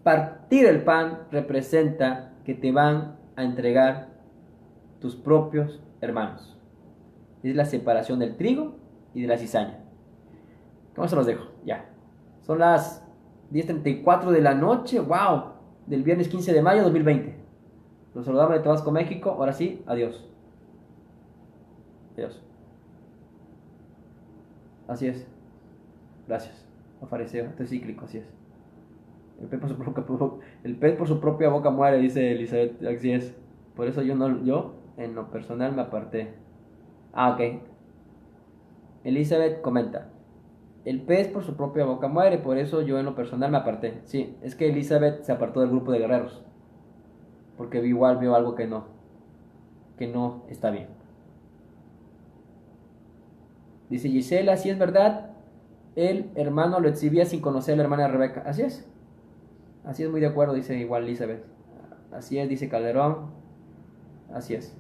Partir el pan representa que te van a entregar tus propios hermanos. Es la separación del trigo y de la cizaña. ¿Cómo se los dejo? Ya. Son las 10:34 de la noche. ¡Wow! Del viernes 15 de mayo de 2020. Los saludamos de Tabasco, México. Ahora sí, adiós. Adiós. Así es. Gracias. Fariseo, este es cíclico, así es. El pez por su propia boca muere, dice Elizabeth. Así es. Por eso yo en lo personal me aparté. Ok. Elizabeth comenta. El pez por su propia boca muere, por eso yo en lo personal me aparté. Sí, es que Elizabeth se apartó del grupo de guerreros. Porque igual vio algo que no está bien. Dice Gisela, sí es verdad, el hermano lo exhibía sin conocer a la hermana de Rebeca. Así es, muy de acuerdo, dice igual Elizabeth. Así es, dice Calderón. Así es.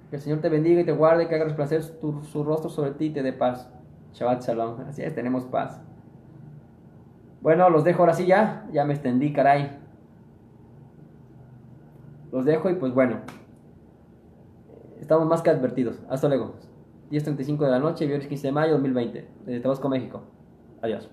Que el Señor te bendiga y te guarde, que haga resplandecer su rostro sobre ti y te dé paz. Shabbat Shalom. Así es, tenemos paz. Bueno, los dejo ahora sí ya me extendí, caray. Los dejo y pues bueno, estamos más que advertidos. Hasta luego. 10:35 de la noche, viernes 15 de mayo de 2020, desde Tabasco, México. Adiós.